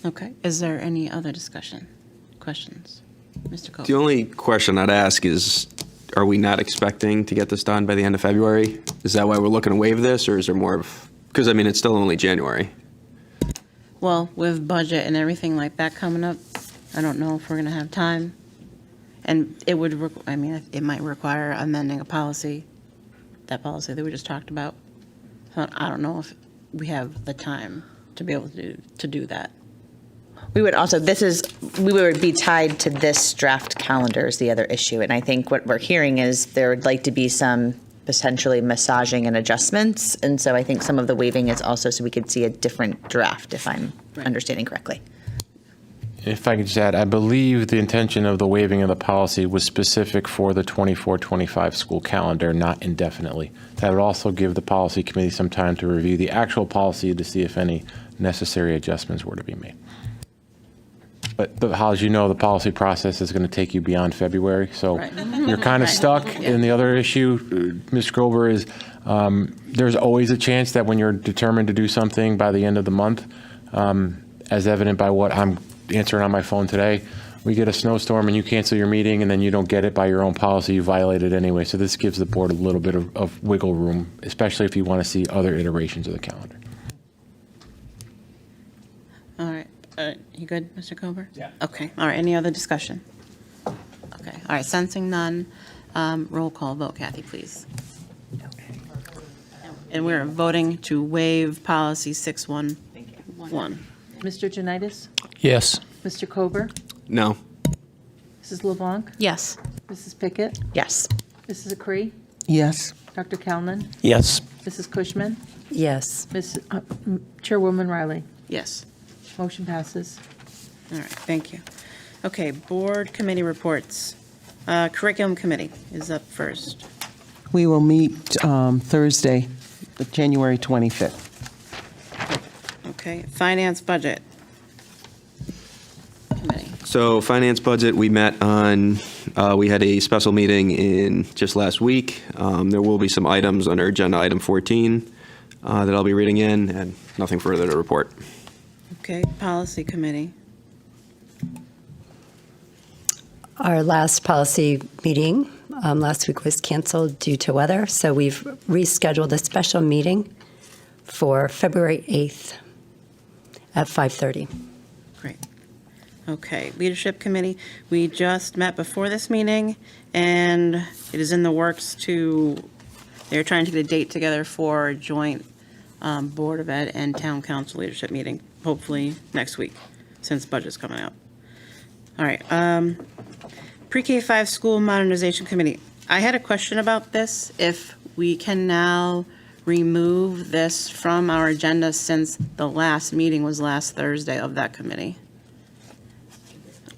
Okay. Is there any other questions? Mr. Cole? The only question I'd ask is, are we not expecting to get this done by the end of February? Is that why we're looking to waive this, or is there more of, because I mean, it's still only January. Well, with budget and everything like that coming up, I don't know if we're going to have time. And it would, it might require amending a policy, that policy that we just talked about. So I don't know if we have the time to be able to do that. We would also, we would be tied to this draft calendar is the other issue. And I think what we're hearing is there would like to be some potentially massaging and adjustments. And so I think some of the waiving is also so we could see a different draft, if I'm understanding correctly. If I could just add, I believe the intention of the waiving of the policy was specific for the 24-25 school calendar, not indefinitely. That would also give the policy committee some time to review the actual policy to see if any necessary adjustments were to be made. But as you know, the policy process is going to take you beyond February, so you're kind of stuck. And the other issue, Ms. Grover, is there's always a chance that when you're determined to do something by the end of the month, as evident by what I'm answering on my phone today, we get a snowstorm and you cancel your meeting and then you don't get it by your own policy, you violate it anyway. So this gives the board a little bit of wiggle room, especially if you want to see other iterations of the calendar. All right. You good, Mr. Kober? Yeah. Okay. All right. Any other discussion? Okay. All right. Sensing none, roll call vote. Kathy, please. And we're voting to waive policy 611. Mr. Janitis? Yes. Mr. Kober? No. Mrs. LeBlanc? Yes. Mrs. Pickett? Yes. Mrs. Acree? Yes. Dr. Kalman? Yes. Mrs. Cushman? Yes. Chairwoman Riley? Yes. Motion passes. All right. Thank you. Okay. Board committee reports. Curriculum committee is up first. We will meet Thursday, January 25th. Okay. Finance budget committee. So finance budget, we met on, we had a special meeting in just last week. There will be some items under agenda item 14 that I'll be reading in, and nothing further to report. Okay. Policy committee. Our last policy meeting last week was canceled due to weather, so we've rescheduled a special meeting for February 8th at 5:30. Great. Okay, Leadership Committee, we just met before this meeting, and it is in the works they're trying to get a date together for a joint Board of Ed and Town Council leadership meeting, hopefully next week, since budget's coming out. All right, Pre-K-5 School Modernization Committee. I had a question about this, if we can now remove this from our agenda since the last meeting was last Thursday of that committee.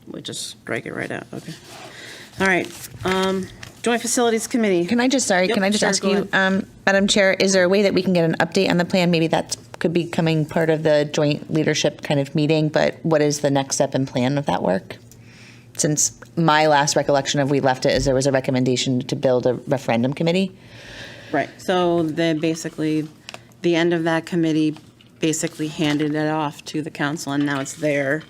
We'll just strike it right out, okay. All right, Joint Facilities Committee. Can I just ask you, Madam Chair, is there a way that we can get an update on the plan? Maybe that could be becoming part of the joint leadership kind of meeting, but what is the next step and plan of that work? Since my last recollection of we left it is there was a recommendation to build a referendum committee. Right, so the end of that committee basically handed it off to the council, and now it's their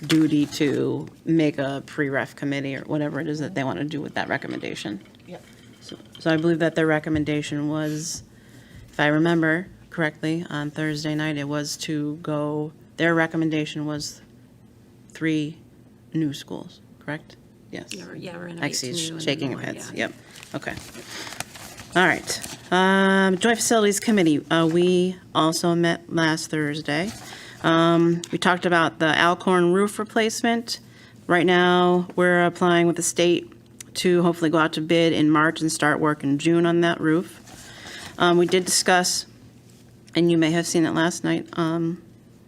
duty to make a pre-ref committee or whatever it is that they want to do with that recommendation. Yep. So I believe that their recommendation was, if I remember correctly, on Thursday night, their recommendation was 3 new schools, correct? Yes. Yeah, we're in I see, new and shaking more, of heads, yeah. yep, okay. All right, Joint Facilities Committee, we also met last Thursday. We talked about the Alcorn roof replacement. Right now, we're applying with the state to hopefully go out to bid in March and start work in June on that roof. We did discuss, and you may have seen it last night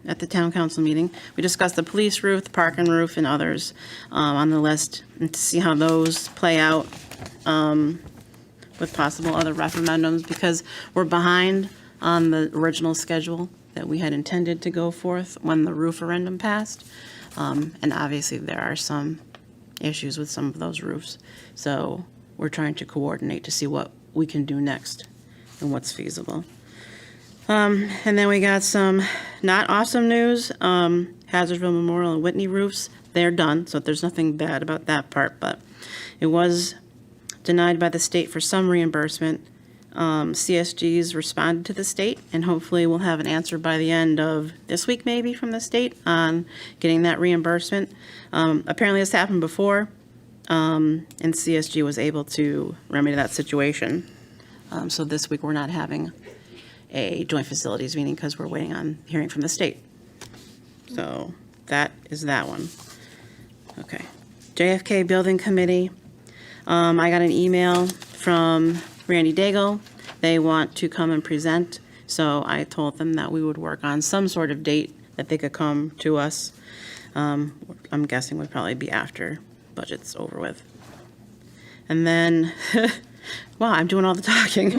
at the town council meeting, we discussed the police roof, the parking roof, and others on the list, and to see how those play out with possible other referendums, because we're behind on the original schedule that we had intended to go forth when the referendum passed. And obviously, there are some issues with some of those roofs. So we're trying to coordinate to see what we can do next and what's feasible. And then we got some not awesome news. Hazardsville Memorial and Whitney roofs, they're done, so there's nothing bad about that part, but it was denied by the state for some reimbursement. CSG's responded to the state, and hopefully we'll have an answer by the end of this week, maybe, from the state on getting that reimbursement. Apparently this happened before, and CSG was able to remedy that situation. So this week we're not having a joint facilities meeting because we're waiting on hearing from the state. So that is that one. Okay. JFK Building Committee. I got an email from Randy Daigle. They want to come and present, so I told them that we would work on some sort of date that they could come to us. I'm guessing would probably be after budget's over with. And then, wow, I'm doing all the talking.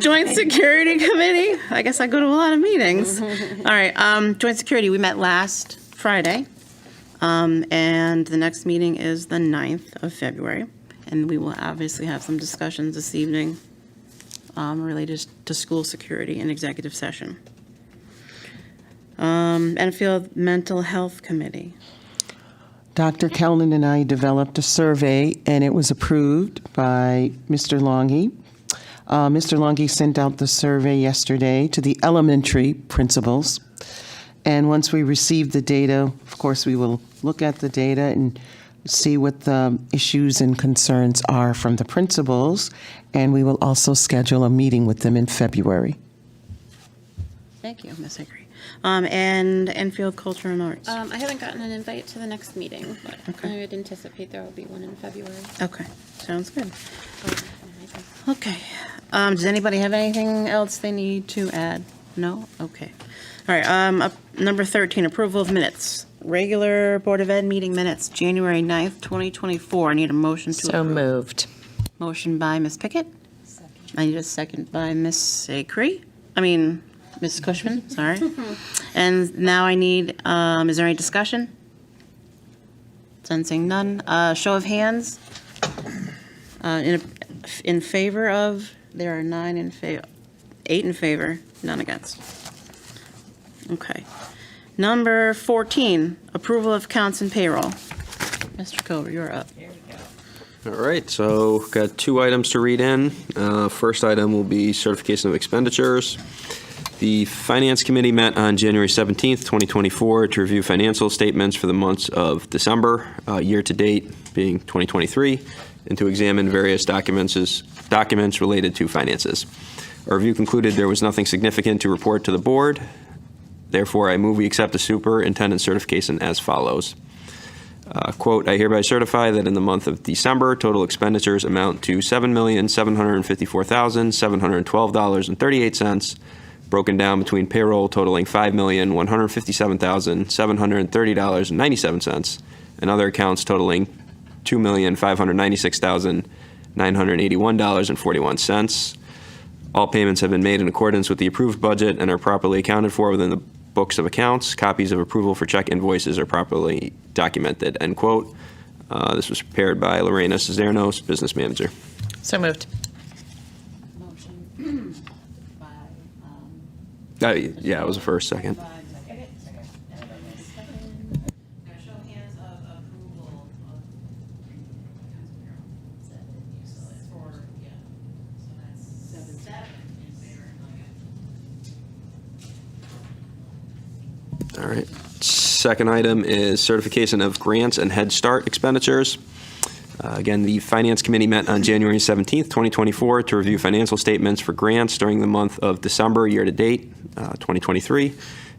Joint Security Committee. I guess I go to a lot of meetings. All right, Joint Security, we met last Friday, and the next meeting is the 9th of February. And we will obviously have some discussions this evening related to school security and executive session. Enfield Mental Health Committee. Dr. Kelman and I developed a survey, and it was approved by Mr. Longy. Mr. Longy sent out the survey yesterday to the elementary principals. And once we receive the data, of course, we will look at the data and see what the issues and concerns are from the principals, and we will also schedule a meeting with them in February. Thank you, Ms. Hickory. And Enfield Culture and Arts. I haven't gotten an invite to the next meeting, but I would anticipate there will be one in February. Okay, sounds good. Okay. Does anybody have anything else they need to add? No? Okay. All right, number 13, approval of minutes. Regular Board of Ed meeting minutes, January 9th, 2024. I need a motion to approve. So moved. Motion by Ms. Pickett. I need a second by Ms. Ms. Cushman, sorry. And now I need, is there any discussion? Sensing none. Show of hands. In favor of, there are 9 in favor, 8 in favor, none against. Okay. Number 14, approval of counts and payroll. Mr. Cover, you're up. All right, so got 2 items to read in. First item will be certification of expenditures. The Finance Committee met on January 17th, 2024, to review financial statements for the months of December, year-to-date being 2023, and to examine various documents related to finances. Our review concluded there was nothing significant to report to the board. Therefore, I move we accept the superintendent's certification as follows. Quote, I hereby certify that in the month of December, total expenditures amount to $7,754,712.38, broken down between payroll totaling $5,157,730.97, and other accounts totaling $2,596,981.41. All payments have been made in accordance with the approved budget and are properly accounted for within the books of accounts. Copies of approval for check invoices are properly documented, end quote. This was prepared by Lorena Cisneros, business manager. So moved. Yeah, it was the first, second. All right. Second item is certification of grants and Head Start expenditures. Again, the Finance Committee met on January 17th, 2024, to review financial statements for grants during the month of December year-to-date 2023,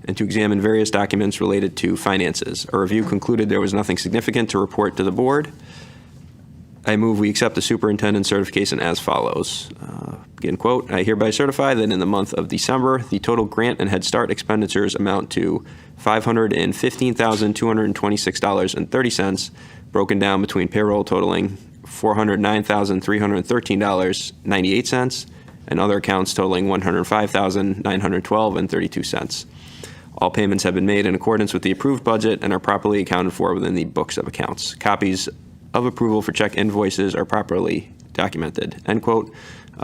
and to examine various documents related to finances. Our review concluded there was nothing significant to report to the board. I move we accept the superintendent's certification as follows. Again, quote, I hereby certify that in the month of December, the total grant and Head Start expenditures amount to $515,226.30, broken down between payroll totaling $409,313.98 and other accounts totaling $105,912.32. All payments have been made in accordance with the approved budget and are properly accounted for within the books of accounts. Copies of approval for check invoices are properly documented, end quote.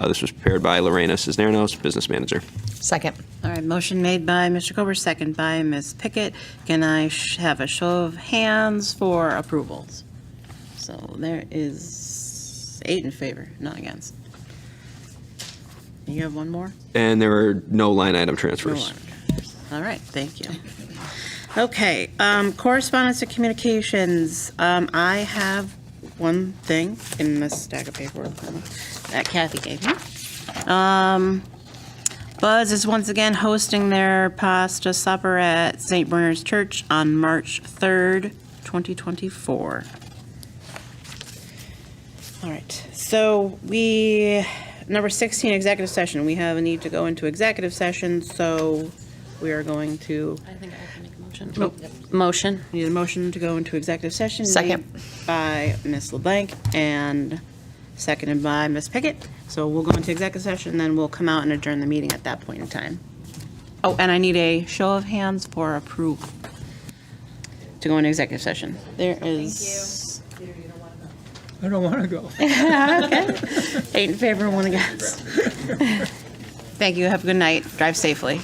This was prepared by Lorena Cisneros, business manager. Second. All right, motion made by Mr. Kober, second by Ms. Pickett. Can I have a show of hands for approvals? So there is 8 in favor, none against. You have one more? And there are no line item transfers. All right, thank you. Okay, correspondence and communications. I have one thing in this stack of paperwork that Kathy gave me. Buzz is once again hosting their pasta supper at St. Bernard's Church on March 3rd, 2024. All right, so number 16, executive session. We have a need to go into executive session, so we are going to. I think I have to make a motion. Motion. Need a motion to go into executive session. Second. Made by Ms. LeBlanc and seconded by Ms. Pickett. So we'll go into executive session, then we'll come out and adjourn the meeting at that point in time. Oh, and I need a show of hands for approval to go into executive session. There is. I don't want to go. Okay. 8 in favor, 1 against. Thank you. Have a good night. Drive safely.